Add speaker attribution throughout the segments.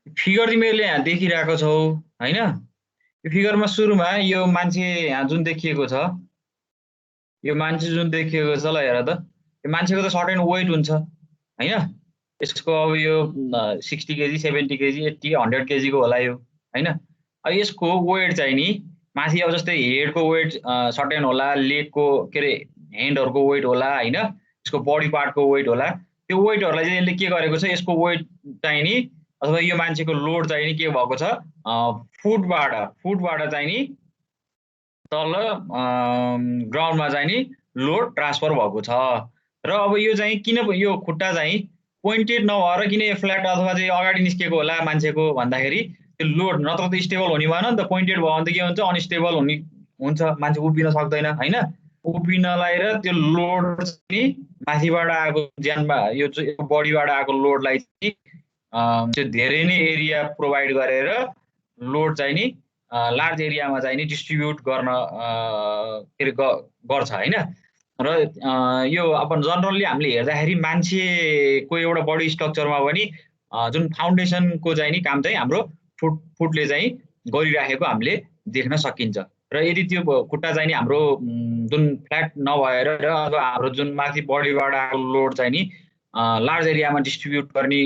Speaker 1: Figure तिमीहरूले यहाँ देखिरहेको छौ हैन। यो फिगरमा सुरुमा यो मान्छे यहाँ जुन देखिएको छ, यो मान्छे जुन देखिएको छ ल हेर त, यो मान्छेको त सर्टेन वेट हुन्छ हैन। यसको अब यो 60 केजी 70 केजी 80 100 केजीको होला यो हैन। अब यसको वेट चाहिँ नि माथि अब जस्तै हेडको वेट सर्टेन होला, लेगको के अरे ह्यान्डहरूको वेट होला हैन, यसको बडी पार्टको वेट होला। त्यो वेटहरूलाई चाहिँ यसले के गरेको छ, यसको वेट चाहिँ नि अथवा यो मान्छेको लोड चाहिँ नि के भएको छ, फुटबाट चाहिँ नि तल ग्राउन्डमा चाहिँ नि लोड ट्रान्सफर भएको छ। र अब यो चाहिँ किन यो खुट्टा चाहिँ पोइन्टेड नभएर किन यो फ्ल्याट अथवा चाहिँ अगाडि निस्केको होला मान्छेको भन्दाखेरि त्यो लोड नत्र त स्टेबल हुने भएन नि त। पोइन्टेड भयो भने त के हुन्छ, अनस्टेबल हुने हुन्छ, मान्छे उभिन सक्दैन हैन। उभिनलाई र त्यो लोड चाहिँ माथिबाट आएको ज्यानमा यो बडीबाट आएको लोडलाई चाहिँ त्यो धेरै नै एरिया प्रोभाइड गरेर लोड चाहिँ नि लार्ज एरियामा चाहिँ नि डिस्ट्रिब्युट गर्न के अरे गर्छ हैन। र यो अब जनरली हामीले हेर्दाखेरि मान्छेको एउटा बडी स्ट्रक्चरमा पनि जुन फाउन्डेसनको चाहिँ नि काम चाहिँ हाम्रो फुटले चाहिँ गरिराखेको हामीले देख्न सकिन्छ। र यदि त्यो खुट्टा चाहिँ नि हाम्रो जुन फ्ल्याट नभएर अथवा हाम्रो जुन माथि बडीबाट आएको लोड चाहिँ नि लार्ज एरियामा डिस्ट्रिब्युट गर्ने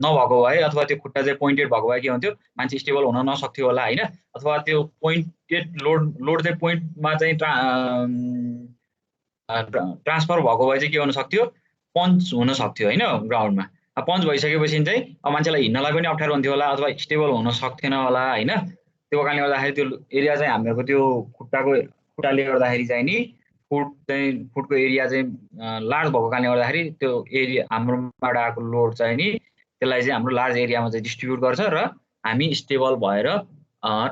Speaker 1: नभएको भए अथवा त्यो खुट्टा चाहिँ पोइन्टेड भएको भए के हुन्थ्यो, मान्छे स्टेबल हुन नसक्थ्यो होला हैन। अथवा त्यो पोइन्टेड लोड चाहिँ पोइन्टमा चाहिँ ट्रान्सफर भएको भए चाहिँ के हुन सक्थ्यो, पन्च हुन सक्थ्यो हैन ग्राउन्डमा। पन्च भइसकेपछि चाहिँ अब मान्छेलाई हिँड्नलाई पनि अप्ठ्यारो हुन्थ्यो होला अथवा स्टेबल हुन सक्थेन होला हैन। त्यो कारणले गर्दाखेरि त्यो एरिया चाहिँ हामीहरूको त्यो खुट्टाले गर्दाखेरि चाहिँ नि फुटको एरिया चाहिँ लार्ज भएको कारणले गर्दाखेरि त्यो एरिया हाम्रोबाट आएको लोड चाहिँ नि त्यसलाई चाहिँ हाम्रो लार्ज एरियामा चाहिँ डिस्ट्रिब्युट गर्छ र हामी स्टेबल भएर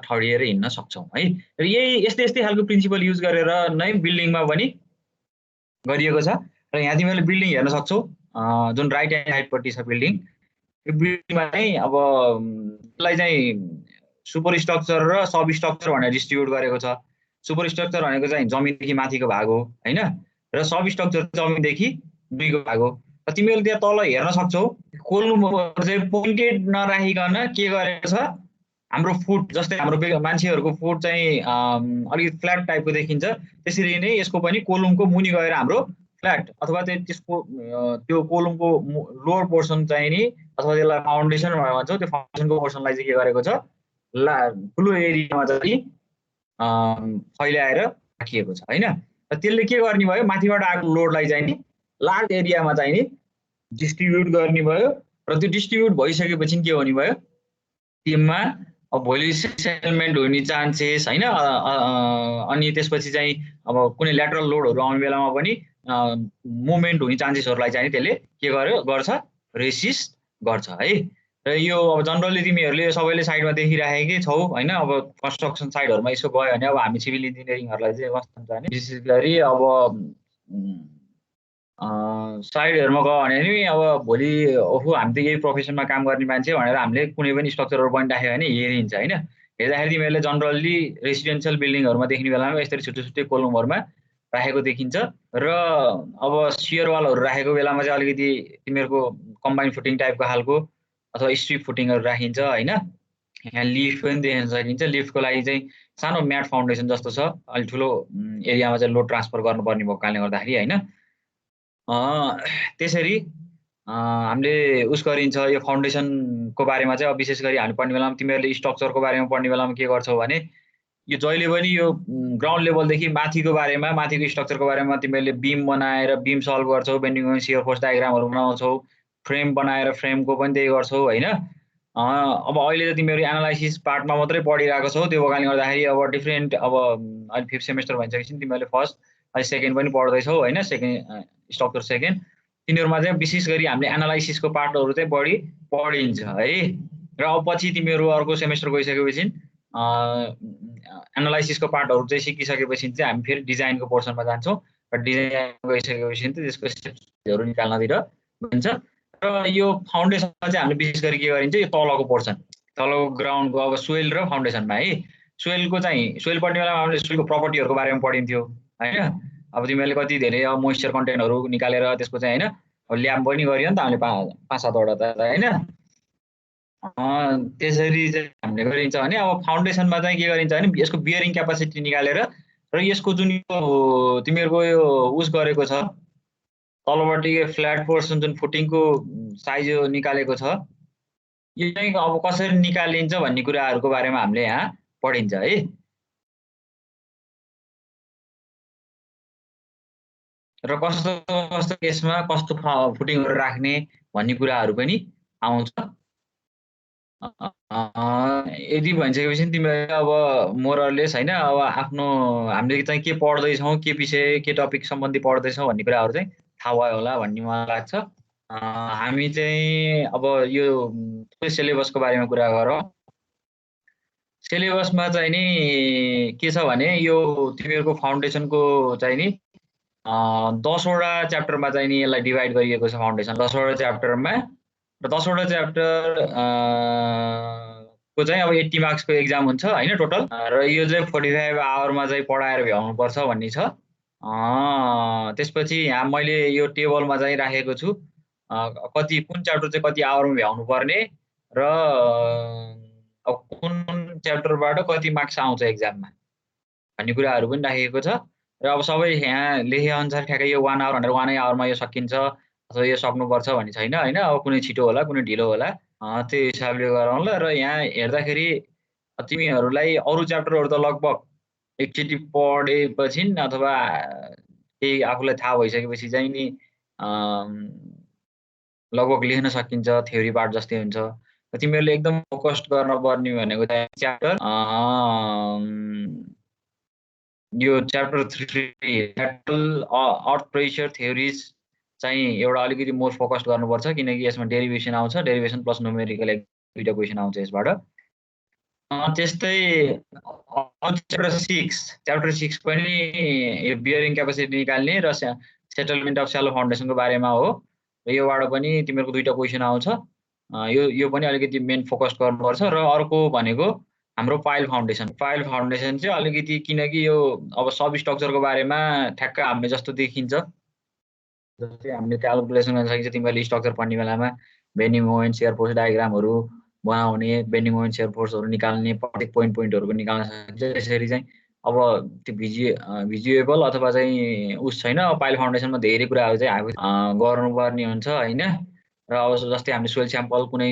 Speaker 1: ठडिएर हिँड्न सक्छौँ है। र यही यस्तै खालको प्रिन्सिपल युज गरेर नै बिल्डिङमा पनि गरिएको छ। र यहाँ तिमीहरूले बिल्डिङ हेर्न सक्छौ, जुन राइट ह्यान्ड साइडपट्टि छ बिल्डिङ। यो बिल्डिङमा चाहिँ अब त्यसलाई चाहिँ सुपर स्ट्रक्चर र सब स्ट्रक्चर भनेर डिस्ट्रिब्युट गरेको छ। सुपर स्ट्रक्चर भनेको चाहिँ जमिनदेखि माथिको भाग हो हैन, र सब स्ट्रक्चर जमिनदेखि दुईको भाग हो। र तिमीहरूले त्यहाँ तल हेर्न सक्छौ, कोलमहरू चाहिँ पोइन्टेड नराखिकन के गरेको छ, हाम्रो फुट जस्तै हाम्रो मान्छेहरूको फुट चाहिँ अलिकति फ्ल्याट टाइपको देखिन्छ, त्यसरी नै यसको पनि कोलुमको मुनि गएर हाम्रो फ्ल्याट अथवा त्यसको त्यो कोलुमको लोवर पोर्सन चाहिँ नि अथवा त्यसलाई फाउन्डेसन भनेर भन्छौँ, त्यो फाउन्डेसनको पोर्सनलाई चाहिँ के गरेको छ, ठुलो एरियामा चाहिँ फैलाएर राखिएको छ हैन। र त्यसले के गर्ने भयो, माथिबाट आएको लोडलाई चाहिँ नि लार्ज एरियामा चाहिँ नि डिस्ट्रिब्युट गर्ने भयो। र त्यो डिस्ट्रिब्युट भइसकेपछि के हुने भयो, टिममा अब भोलि सेटलमेन्ट हुने चान्सेस हैन। अनि त्यसपछि चाहिँ अब कुनै ल्याटरल लोडहरू आउने बेलामा पनि मुभमेन्ट हुने चान्सेसहरूलाई चाहिँ त्यसले के गर्छ, रेसिस्ट गर्छ है। र यो अब जनरली तिमीहरूले सबैले साइडमा देखिराखेकै छौ हैन। अब कन्स्ट्रक्सन साइडहरूमा यसो गयो भने अब हामी सिभिल इन्जिनियरिङहरूलाई चाहिँ कस्तो हुन्छ भने विशेष गरी अब साइडहरूमा गयो भने नि अब भोलि ओहो हामी त यही प्रोफेसनमा काम गर्ने मान्छे भनेर हामीले कुनै पनि स्ट्रक्चरहरू बनिराख्यो भने हेरिन्छ हैन। हेर्दाखेरि तिमीहरूले जनरली रेसिडेन्सियल बिल्डिङहरूमा देख्ने बेलामा यस्तरी छुट्टै कोलमहरूमा राखेको देखिन्छ। र अब सियर वालहरू राखेको बेलामा चाहिँ अलिकति तिमीहरूको कम्बाइन फुटिङ टाइपको खालको अथवा स्ट्रिप फुटिङहरू राखिन्छ हैन। यहाँ लिफ्ट पनि देख्न सकिन्छ। लिफ्टको लागि चाहिँ सानो म्याट फाउन्डेसन जस्तो छ, अलिक ठुलो एरियामा चाहिँ लोड ट्रान्सफर गर्नुपर्ने भएको कारणले गर्दाखेरि हैन। त्यसरी हामीले उस गरिन्छ। यो फाउन्डेसनको बारेमा चाहिँ अब विशेष गरी हामी पढ्ने बेलामा तिमीहरूले स्ट्रक्चरको बारेमा पढ्ने बेलामा के गर्छौ भने यो जहिले पनि यो ग्राउन्ड लेभलदेखि माथिको बारेमा, माथिको स्ट्रक्चरको बारेमा तिमीहरूले बिम बनाएर बिम सल्भ गर्छौ, बेन्डिङ मोमेन्ट सियर फोर्स डायग्रामहरू बनाउँछौ, फ्रेम बनाएर फ्रेमको पनि त्यही गर्छौ हैन। अब अहिले त तिमीहरू एनालाइसिस पार्टमा मात्रै पढिरहेको छौ, त्यो कारणले गर्दाखेरि अब डिफ्रेन्ट अब अहिले 5th सेमेस्टर भइसकेपछि तिमीहरूले फर्स्ट अहिले सेकेन्ड पनि पढ्दैछौ हैन, सेकेन्ड स्ट्रक्चर सेकेन्ड। तिनीहरूमा चाहिँ विशेष गरी हामीले एनालाइसिसको पार्टहरू चाहिँ बढी पढिन्छ है। र अब पछि तिमीहरू अर्को सेमेस्टर गइसकेपछि एनालाइसिसको पार्टहरू चाहिँ सिकिसकेपछि चाहिँ हामी फेरि डिजाइनको पोर्सनमा जान्छौँ। र डिजाइन गइसकेपछि चाहिँ त्यसको स्टेप्सहरू निकाल्नतिर गइन्छ। र यो फाउन्डेसनमा चाहिँ हामीले विशेष गरी के गरिन्छ, यो तलको पोर्सन, तलको ग्राउन्डको अब सोइल र फाउन्डेसनमा है। सोइलको चाहिँ सोइल पढ्ने बेलामा हामीले सोइलको प्रपर्टीहरूको बारेमा पढिन्थ्यो हैन। अब तिमीहरूले कति धेरै अब मोइस्चर कन्टेन्टहरू निकालेर त्यसको चाहिँ हैन अब ल्याब पनि गरियो नि त हामीले 5-7 वटा त हैन। त्यसरी चाहिँ हामीले गरिन्छ भने अब फाउन्डेसनमा चाहिँ के गरिन्छ भने यसको बियरिङ क्यापासिटी निकालेर र यसको जुन यो तिमीहरूको यो उस गरेको छ तलपट्टि फ्ल्याट पोर्सन जुन फुटिङको साइज यो निकालेको छ यो चाहिँ अब कसरी निकालिन्छ भन्ने कुराहरूको बारेमा हामीले यहाँ पढिन्छ है। र कस्तो कस्तो केसमा कस्तो फुटिङहरू राख्ने भन्ने कुराहरू पनि आउँछ। यदि भनिसकेपछि तिमीहरूले अब मोरलेस होइन अब आफ्नो हामीले चाहिँ के पढ्दैछौँ, के विषय के टपिक सम्बन्धी पढ्दैछौँ भन्ने कुराहरू चाहिँ थाहा भयो होला भन्ने मलाई लाग्छ। हामी चाहिँ अब यो सिलेबसको बारेमा कुरा गरौँ। सिलेबसमा चाहिँ नि के छ भने यो तिमीहरूको फाउन्डेसनको चाहिँ नि 10वटा च्याप्टरमा चाहिँ नि यसलाई डिभाइड गरिएको छ फाउन्डेसन 10वटा च्याप्टरमा र 10वटा च्याप्टर को चाहिँ अब 80 मार्क्सको एक्जाम हुन्छ होइन टोटल र यो चाहिँ 45 आवरमा चाहिँ पढाएर भ्याउनुपर्छ भन्ने छ। त्यसपछि यहाँ मैले यो टेबलमा चाहिँ राखेको छु कति कुन च्याप्टर चाहिँ कति आवरमा भ्याउनु पर्ने र अब कुन च्याप्टरबाट कति मार्क्स आउँछ एक्जाममा भन्ने कुराहरू पनि राखेको छ र अब सबै यहाँ लेखे अनुसार ठ्याक्कै यो 1 आवर भनेर 1 आवरमा यो सकिन्छ अथवा यो सक्नुपर्छ भन्ने छैन होइन। अब कुनै छिटो होला कुनै ढिलो होला त्यो हिसाबले गरौँला। र यहाँ हेर्दाखेरि तिमीहरूलाई अरू च्याप्टरहरू त लगभग एकचोटि पढेपछि अथवा केही आफूलाई थाहा भइसकेपछि चाहिँ नि लगभग लेख्न सकिन्छ थ्योरी पार्ट जस्तै हुन्छ। तिमीहरूले एकदम फोकस्ड गर्न पर्ने भनेको चाहिँ च्याप्टर यो च्याप्टर 3 अर्थ प्रेसर थ्योरिज चाहिँ एउटा अलिकति मोर फोकस्ड गर्नुपर्छ किनकि यसमा डेरिभेसन आउँछ, डेरिभेसन प्लस न्युमेरिकल दुईटा क्वेसन आउँछ यसबाट। त्यस्तै च्याप्टर 6 पनि यो बियरिङ क्यापासिटी निकाल्ने र सेटलमेन्ट अफ स्यालो फाउन्डेसनको बारेमा हो र योबाट पनि तिमीहरूको दुईटा क्वेसन आउँछ। यो पनि अलिकति मेन फोकस गर्नुपर्छ। र अर्को भनेको हाम्रो पाइल फाउन्डेसन चाहिँ अलिकति किनकि यो अब सब स्ट्रक्चरको बारेमा ठ्याक्क हामीले जस्तो देखिन्छ जस्तै हामीले क्यालकुलेसन गर्न सकिन्छ। तिमीहरूले स्ट्रक्चर पढ्ने बेलामा बेन्डिङ मोमेन्ट शेयर फोर्स डायग्रामहरू बनाउने बेन्डिङ मोमेन्ट शेयर फोर्सहरू निकाल्ने प्रत्येक पोइन्टहरू पनि निकाल्न सकिन्छ। यसरी चाहिँ अब त्यो भिजुएबल अथवा चाहिँ उस छैन पाइल फाउन्डेसनमा धेरै कुराहरू चाहिँ हामी गर्नुपर्ने हुन्छ होइन। र अब जस्तै हामीले सोइल स्याम्पल कुनै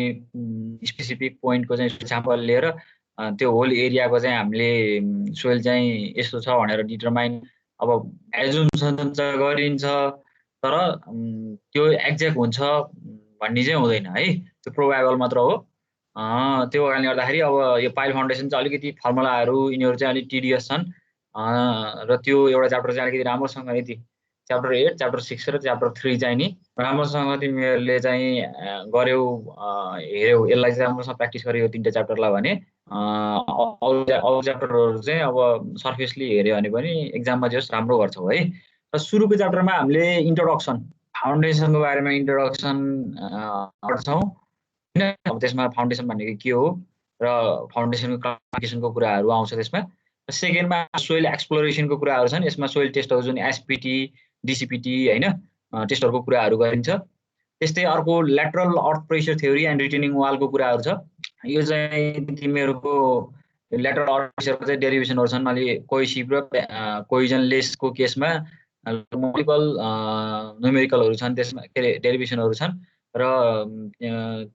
Speaker 1: स्पेसिफिक पोइन्टको चाहिँ स्याम्पल लिएर त्यो होल एरियाको चाहिँ हामीले सोइल चाहिँ यस्तो छ भनेर डिटरमाइन अब एजुम्सन चाहिँ गरिन्छ तर त्यो एक्ज्याक्ट हुन्छ भन्ने चाहिँ हुँदैन है, त्यो प्रोबाबल मात्र हो। त्यो कारणले गर्दाखेरि अब यो पाइल फाउन्डेसन चाहिँ अलिकति फर्मुलाहरू यिनीहरू चाहिँ अलिक टिडियस छन् र त्यो एउटा च्याप्टर चाहिँ अलिकति राम्रोसँग यदि च्याप्टर 8 च्याप्टर 6 र च्याप्टर 3 चाहिँ नि राम्रोसँग तिमीहरूले चाहिँ गर्यौ हेऱ्यौ यसलाई चाहिँ राम्रोसँग प्र्याक्टिस गर्यौ 3टा च्याप्टरलाई भने अरू च्याप्टरहरू चाहिँ अब सर्फेसली हेऱ्यो भने पनि एक्जाममा जस राम्रो गर्छौ है। र सुरुको च्याप्टरमा हामीले इन्ट्रोडक्सन फाउन्डेसनको बारेमा इन्ट्रोडक्सन गर्छौँ होइन। अब त्यसमा फाउन्डेसन भनेको के हो र फाउन्डेसनको क्लासिफिकेसनको कुराहरू आउँछ त्यसमा। सेकेन्डमा सोइल एक्सप्लोरेसनको कुराहरू छन्, यसमा सोइल टेस्टहरू जुन एसपिटी डिसिपिटी होइन टेस्टहरूको कुराहरू गरिन्छ। त्यस्तै अर्को lateral earth pressure theory and retaining वालको कुराहरू छ। यो चाहिँ तिमीहरूको ल्याटरल अर्थ प्रेसरको चाहिँ डेरिभेसनहरू छन्। अलि कोइसिभ र कोइजनलेसको केसमा मल्टिपल न्युमेरिकलहरू छन् त्यसमा के अरे डेरिभेसनहरू छन् र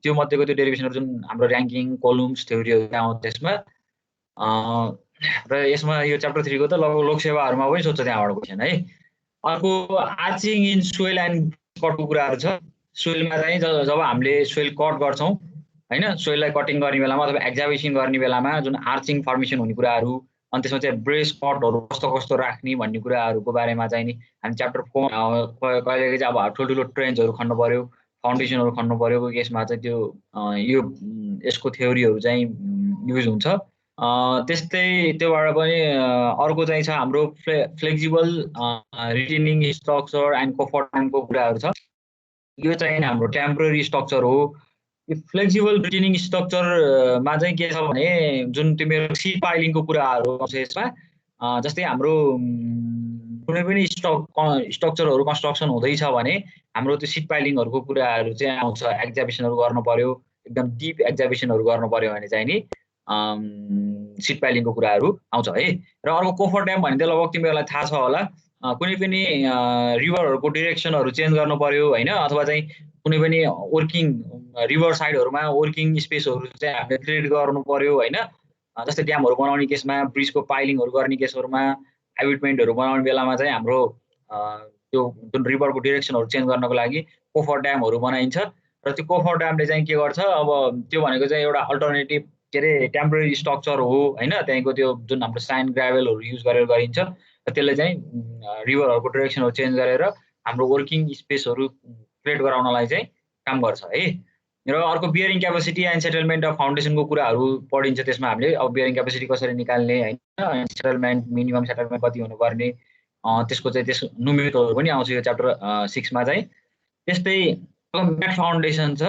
Speaker 1: त्यो मध्येको त्यो डेरिभेसनहरू जुन हाम्रो ऱ्याङ्किङ कोलुम्स थ्योरीहरू आउँछ त्यसमा। र यसमा यो च्याप्टर 3 को त लगभग लोकसेवाहरूमा पनि सोध्छ त्यहाँबाट क्वेसन है। अर्को आर्चिङ इन सोइल एन्ड कटको कुराहरू छ। सोइलमा चाहिँ जब हामीले सोइल कट गर्छौँ होइन सोइललाई कटिङ गर्ने बेलामा अथवा एक्जाभेसन गर्ने बेलामा जुन आर्चिङ फर्मेसन हुने कुराहरू अनि त्यसमा चाहिँ ब्रेस कटहरू कस्तो कस्तो राख्ने भन्ने कुराहरूको बारेमा चाहिँ नि हामी च्याप्टर 4 कहिलेकाहीँ चाहिँ अब ठुल्ठुलो ट्रेन्चहरू खन्नु पऱ्यो फाउन्डेसनहरू खन्नु पऱ्यो केसमा चाहिँ त्यो यो यसको थ्योरीहरू चाहिँ युज हुन्छ। त्यस्तै त्योबाट पनि अर्को चाहिँ छ हाम्रो फ्लेक्जिबल रिटेनिङ स्ट्रक्चर एन्ड कोफर्टको कुराहरू छ। यो चाहिँ हाम्रो टेम्पोररी स्ट्रक्चर हो। यो फ्लेक्जिबल रिटेनिङ स्ट्रक्चरमा चाहिँ के छ भने जुन तिमीहरू सिट पाइलिङको कुराहरू आउँछ यसमा जस्तै हाम्रो कुनै पनि स्ट्रक्चरहरू कन्स्ट्रक्सन हुँदैछ भने हाम्रो त्यो सिट पाइलिङहरूको कुराहरू चाहिँ आउँछ एक्जाबिसनहरू गर्नु पर्यो एकदम डिप एक्जाबिसनहरू गर्नु पर्यो भने चाहिँ नि सिट पाइलिङको कुराहरू आउँछ है। र अर्को कोफर ड्याम भने चाहिँ लगभग तिमीहरूलाई थाहा छ होला, कुनै पनि रिभरहरूको डिरेक्सनहरू चेन्ज गर्नु पर्यो होइन, अथवा चाहिँ कुनै पनि वर्किङ रिभर साइडहरूमा वर्किङ स्पेसहरू चाहिँ हामीले क्रिएट गर्नु पर्यो होइन। जस्तै ड्यामहरू बनाउने केसमा, ब्रिजको पाइलिङहरू गर्ने केसहरूमा, एबिटमेन्टहरू बनाउने बेलामा चाहिँ हाम्रो त्यो जुन रिभरको डिरेक्सनहरू चेन्ज गर्नको लागि कोफर ड्यामहरू बनाइन्छ। र त्यो कोफर ड्यामले चाहिँ के गर्छ, अब त्यो भनेको चाहिँ एउटा अल्टरनेटिभ के अरे टेम्पोरेरी स्ट्रक्चर हो होइन। त्यहाँको त्यो जुन हाम्रो स्यान्ड ग्राभलहरू युज गरेर गरिन्छ, र त्यसले चाहिँ रिभरहरूको डिरेक्सनहरू चेन्ज गरेर हाम्रो वर्किङ स्पेसहरू क्रिएट गराउनलाई चाहिँ काम गर्छ है। र अर्को bearing capacity and settlement of फाउन्डेसनको कुराहरू पढिन्छ त्यसमा हामीले। अब बियरिङ क्यापेसिटी कसरी निकाल्ने होइन, सेटलमेन्ट मिनिमम सेटलमेन्ट कति हुनुपर्ने, त्यसको चाहिँ त्यस न्युमेरिकलहरू पनि आउँछ यो च्याप्टर 6 मा चाहिँ। त्यस्तै म्याट फाउन्डेसन छ।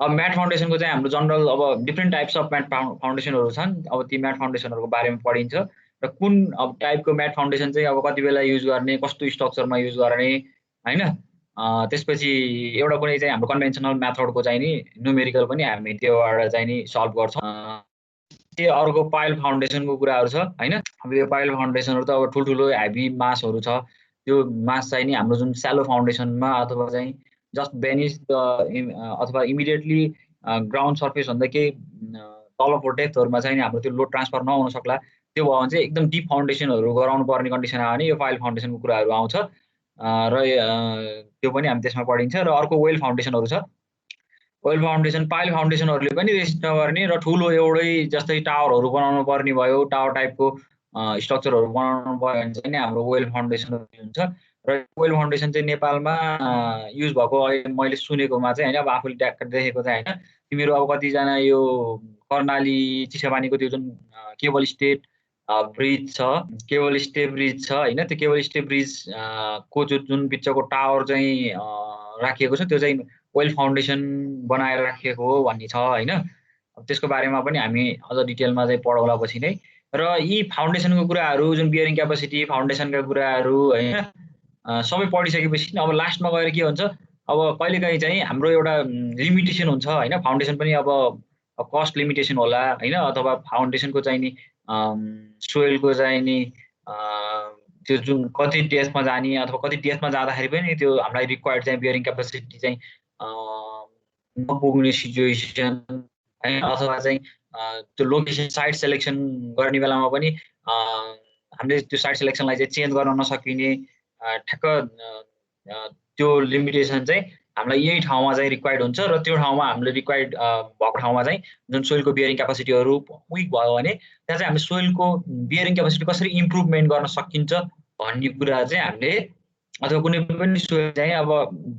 Speaker 1: अब म्याट फाउन्डेसनको चाहिँ हाम्रो जनरल अब डिफ्रेन्ट टाइप्स अफ म्याट फाउन्डेसनहरू छन्। अब ती म्याट फाउन्डेसनहरूको बारेमा पढिन्छ र कुन अब टाइपको म्याट फाउन्डेसन चाहिँ अब कति बेला युज गर्ने, कस्तो स्ट्रक्चरमा युज गर्ने होइन। त्यसपछि एउटा कुनै चाहिँ हाम्रो कन्भेन्सनल मेथडको चाहिँ नि न्युमेरिकल पनि हामी त्योबाट चाहिँ नि सल्भ गर्छौँ। त्यो अर्को पाइल फाउन्डेसनको कुराहरू छ होइन। अब यो पाइल फाउन्डेसनहरू त अब ठुल्ठुलो हेभी मासहरू छ। त्यो मास चाहिँ नि हाम्रो जुन स्यालो फाउन्डेसनमा अथवा चाहिँ जस्ट बेनिस अथवा इमिडिएटली ग्राउन्ड सर्फेसभन्दा केही तलको डेप्थहरूमा चाहिँ हाम्रो त्यो लोड ट्रान्सफर नहुन सक्ला। त्यो भयो भने चाहिँ एकदम डिप फाउन्डेसनहरू गराउनु पर्ने कन्डिसन आयो भने यो पाइल फाउन्डेसनको कुराहरू आउँछ। र त्यो पनि हामी त्यसमा पढिन्छ। र अर्को वेल फाउन्डेसनहरू छ। वेल फाउन्डेसन पाइल फाउन्डेसनहरूले पनि रेसिस्ट नगर्ने र ठुलो एउटै जस्तै टावरहरू बनाउनु पर्ने भयो, टावर टाइपको स्ट्रक्चरहरू बनाउनु भयो भने चाहिँ हाम्रो वेल फाउन्डेसनहरू हुन्छ। र वेल फाउन्डेसन चाहिँ नेपालमा युज भएको अहिले मैले सुनेकोमा चाहिँ होइन, अब आफूले ट्याक्क देखेको चाहिँ होइन। तिमीहरू अब कतिजना यो कर्णाली चिसापानीको त्यो जुन केबल स्टेट ब्रिज छ, केबल स्टे ब्रिज छ होइन, त्यो केबल स्टे ब्रिज को जुन बिचको टावर चाहिँ राखिएको छ त्यो चाहिँ वेल फाउन्डेसन बनाएर राखिएको हो भन्ने छ होइन। अब त्यसको बारेमा पनि हामी अझ डिटेलमा चाहिँ पढौला पछि नै। र यी फाउन्डेसनको कुराहरू जुन बियरिङ क्यापेसिटी फाउन्डेसनका कुराहरू होइन सबै पढिसकेपछि अब लास्टमा गएर के हुन्छ, अब कहिलेकाहीँ चाहिँ हाम्रो एउटा लिमिटेसन हुन्छ होइन। फाउन्डेसन पनि अब कस्ट लिमिटेसन होला होइन, अथवा फाउन्डेसनको चाहिँ नि सोइलको चाहिँ नि त्यो जुन कति डेप्थमा जाने अथवा कति डेप्थमा जाँदाखेरि पनि त्यो हामीलाई रिक्वायर्ड चाहिँ बियरिङ क्यापेसिटी चाहिँ नपुग्ने सिचुएसन होइन, अथवा चाहिँ त्यो लोकेसन साइट सेलेक्सन गर्ने बेलामा पनि हामीले त्यो साइट सेलेक्सनलाई चाहिँ चेन्ज गर्न नसकिने ठ्याक्क त्यो लिमिटेसन चाहिँ हामीलाई यही ठाउँमा चाहिँ रिक्वायर्ड हुन्छ। र त्यो ठाउँमा हामीले रिक्वायर्ड भएको ठाउँमा चाहिँ जुन सोइलको बियरिङ क्यापेसिटीहरू विक भयो भने त्यहाँ चाहिँ हामीले सोइलको बियरिङ क्यापेसिटी कसरी इम्प्रुभमेन्ट गर्न सकिन्छ भन्ने कुरा चाहिँ हामीले, अथवा कुनै पनि सोइल चाहिँ अब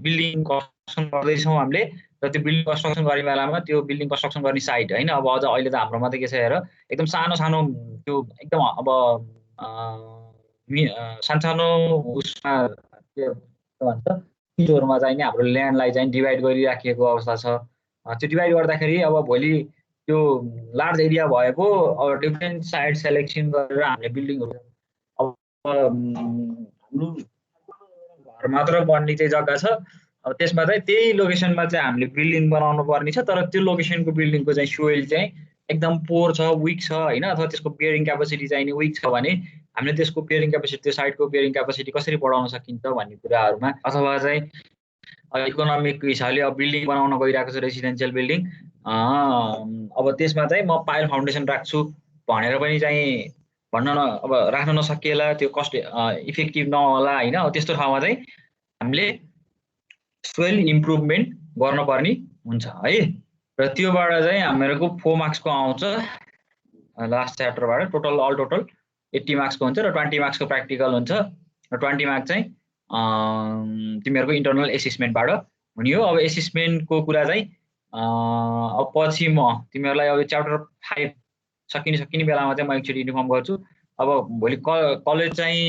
Speaker 1: बिल्डिङ कन्स्ट्रक्सन गर्दैछौँ हामीले, र त्यो बिल्डिङ कन्स्ट्रक्सन गर्ने बेलामा त्यो बिल्डिङ कन्स्ट्रक्सन गर्ने साइट होइन, अब अझ अहिले त हाम्रोमा त के छ हेर, एकदम सानो सानो त्यो एकदम अब सानो उसमा के भन्छ पिचहरूमा चाहिँ नि हाम्रो ल्यान्डलाई चाहिँ डिभाइड गरिराखिएको अवस्था छ। त्यो डिभाइड गर्दाखेरि अब भोलि त्यो लार्ज एरिया भएको अब डिफ्रेन्ट साइट सेलेक्सन गरेर हामीले बिल्डिङहरू अब हाम्रो घर मात्र बन्ने चाहिँ जग्गा छ, अब त्यसमा चाहिँ त्यही लोकेसनमा चाहिँ हामीले बिल्डिङ बनाउनु पर्ने छ। तर त्यो लोकेसनको बिल्डिङको चाहिँ सोइल चाहिँ एकदम पोर छ, विक छ होइन, अथवा त्यसको बियरिङ क्यापेसिटी चाहिँ नि विक छ भने हामीले त्यसको बियरिङ क्यापेसिटी, त्यो साइटको बियरिङ क्यापेसिटी कसरी बढाउन सकिन्छ भन्ने कुराहरूमा, अथवा चाहिँ इकोनोमिक हिसाबले अब बिल्डिङ बनाउन गइरहेको छ रेसिडेन्सियल बिल्डिङ, अब त्यसमा चाहिँ म पाइल फाउन्डेसन राख्छु भनेर पनि चाहिँ भन्न अब राख्न नसकिएला, त्यो कस्ट इफेक्टिभ नहोला होइन। अब त्यस्तो ठाउँमा चाहिँ हामीले सोइल इम्प्रुभमेन्ट गर्नुपर्ने हुन्छ है। र त्योबाट चाहिँ हामीहरूको 4 मार्क्सको आउँछ लास्ट च्याप्टरबाट। टोटल अल टोटल 80 मार्क्सको हुन्छ र 20 मार्क्सको प्र्याक्टिकल हुन्छ। र 20 मार्क्स चाहिँ तिमीहरूको इन्टरनल एसेसमेन्टबाट हुने हो। अब एसेसमेन्टको कुरा चाहिँ अब पछि म तिमीहरूलाई अब च्याप्टर 5 सकिने बेलामा चाहिँ म एकचोटि इन्फर्म गर्छु। अब भोलि कलेज चाहिँ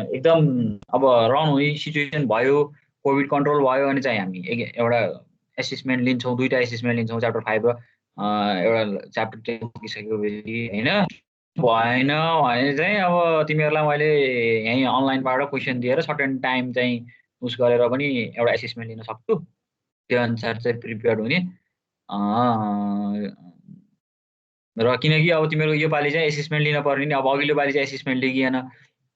Speaker 1: एकदम अब रन हुने सिचुएसन भयो, कोभिड कन्ट्रोल भयो भने चाहिँ हामी एउटा एसेसमेन्ट लिन्छौँ, 2टा एसेसमेन्ट लिन्छौँ च्याप्टर 5 र एउटा च्याप्टर 10 सकिसकेपछि होइन। भएन भने चाहिँ अब तिमीहरूलाई मैले यहीँ अनलाइनबाट क्वेसन दिएर सर्टेन टाइम चाहिँ उस गरेर पनि एउटा एसेसमेन्ट लिन सक्छु, त्यो अनुसार चाहिँ प्रिपेयर्ड हुने। र किनकि अब तिमीहरूको यो पालि चाहिँ एसेसमेन्ट लिन पर्ने नि, अब अघिल्लो पालि चाहिँ एसेसमेन्ट लिइएन,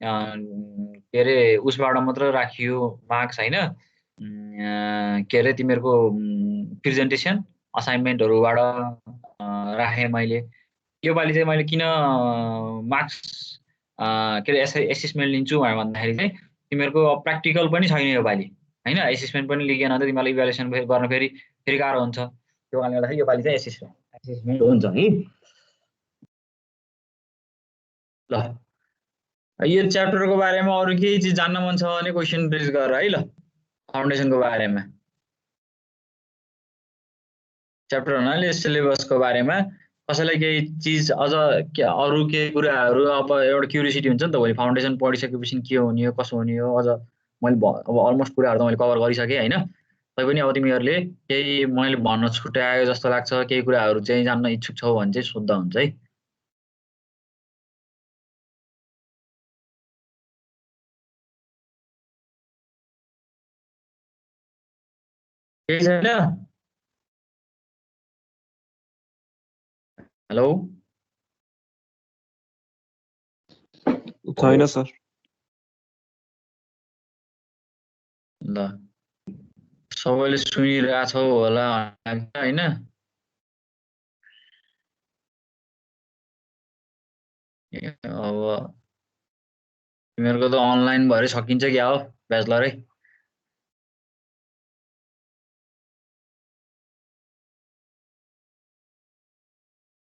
Speaker 1: के अरे उसबाट मात्र राखियो मार्क्स होइन, के अरे तिमीहरूको प्रेजेन्टेसन असाइनमेन्टहरूबाट राखेँ मैले। यो पालि चाहिँ मैले किन मार्क्स के अरे एसेसमेन्ट लिन्छु भनेर भन्दाखेरि चाहिँ तिमीहरूको प्र्याक्टिकल पनि छैन यो पालि होइन, एसेसमेन्ट पनि लिइएन भने तिमीलाई इभ्यालुएसन गर्न फेरि गाह्रो हुन्छ। त्यो कारणले गर्दाखेरि यो पालि चाहिँ एसेसमेन्ट हुन्छ है। ल यो च्याप्टरको बारेमा अरू केही चिज जान्न मन छ भने क्वेसन रेज गर है। ल फाउन्डेसनको बारेमा च्याप्टर हुनाले सिलेबसको बारेमा कसैलाई केही चिज अझ अरू केही कुराहरू अब एउटा क्युरियोसिटी हुन्छ नि त, भोलि फाउन्डेसन पढिसकेपछि के हुने हो कसो हुने हो, अझ मैले अब अलमोस्ट कुराहरू त मैले कभर गरिसकेँ होइन। तैपनि अब तिमीहरूले केही मैले भन्न छुट्यायो जस्तो लाग्छ, केही कुराहरू चाहिँ जान्न इच्छुक छौ भने चाहिँ सोध्दा हुन्छ है। केही छैन? हेलो
Speaker 2: छैन सर।
Speaker 1: ल सबैले सुनिरहेछौ होला होइन? अब तिमीहरूको त अनलाइन भएर सकिन्छ क्या हो ब्याचलरै।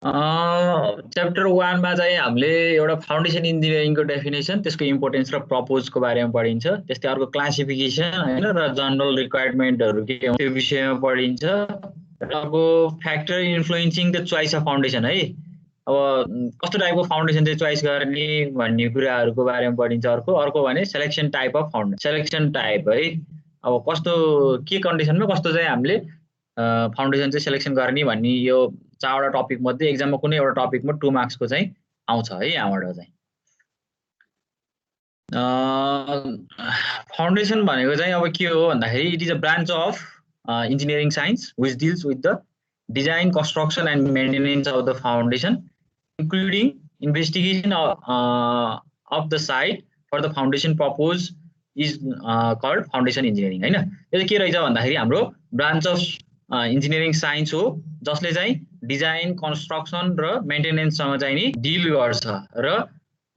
Speaker 1: च्याप्टर 1 मा चाहिँ हामीले एउटा फाउन्डेसन इन्जिनियरिङको डेफिनेसन, त्यसको इम्पोर्टेन्स र प्रपोजको बारेमा पढिन्छ। त्यस्तै अर्को क्लासिफिकेसन होइन र जनरल रिक्वायरमेन्टहरू के हो त्यो विषयमा पढिन्छ। र अर्को factor influencing the choice of foundation है, अब कस्तो टाइपको फाउन्डेसन चाहिँ चोइस गर्ने भन्ने कुराहरूको बारेमा पढिन्छ। अर्को भने selection type of foundation, selection type है, अब कस्तो के कन्डिसनमा कस्तो चाहिँ हामीले फाउन्डेसन चाहिँ सेलेक्सन गर्ने भन्ने यो 4वटा टपिक मध्ये एक्जाममा कुनै एउटा टपिकमा 2 मार्क्सको चाहिँ आउँछ है यहाँबाट चाहिँ। फाउन्डेसन भनेको चाहिँ अब के हो भन्दाखेरि it is a branch of engineering science which deals with the design, construction and maintenance of the foundation including investigation of the site for the foundation purpose is called foundation engineering होइन। यो चाहिँ के रहेछ भन्दाखेरि हाम्रो branch of engineering science हो जसले चाहिँ डिजाइन, कन्स्ट्रक्सन र मेन्टेनेन्ससँग चाहिँ नि डिल गर्छ। र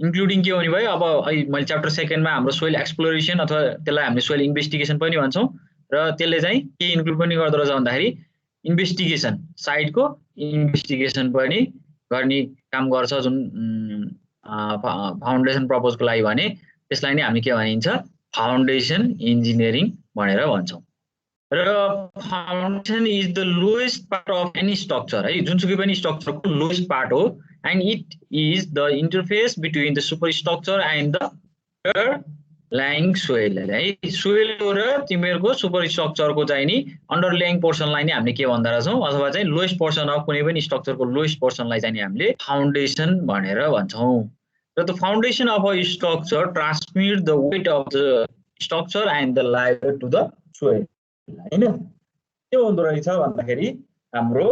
Speaker 1: इन्क्लुडिङ के हुने भयो, अब मैले च्याप्टर 2मा हाम्रो सोइल एक्सप्लोरेसन अथवा त्यसलाई हामीले सोइल इन्भेस्टिगेसन पनि भन्छौँ, र त्यसले चाहिँ के इन्क्लुड पनि गर्दो रहेछ भन्दाखेरि इन्भेस्टिगेसन, साइटको इन्भेस्टिगेसन पनि गर्ने काम गर्छ। जुन फाउन्डेसन प्रपोजको लागि भने त्यसलाई नै हामी के भनिन्छ, फाउन्डेसन इन्जिनियरिङ भनेर भन्छौँ। र foundation is the lowest part of any structure है, जुनसुकै पनि स्ट्रक्चरको लोएस्ट पार्ट हो, and it is the interface between the super structure and the lying soil है। सोइल र तिमीहरूको सुपर स्ट्रक्चरको चाहिँ नि अन्डरल्याइङ पोर्सनलाई नै हामीले के भन्दा रहेछौँ, अथवा चाहिँ लोएस्ट पोर्सन अफ कुनै पनि स्ट्रक्चरको लोएस्ट पोर्सनलाई चाहिँ नि हामीले फाउन्डेसन भनेर भन्छौँ। र the foundation of a structure transmit the weight of the structure and the life to the soil होइन। के हुँदो रहेछ भन्दाखेरि हाम्रो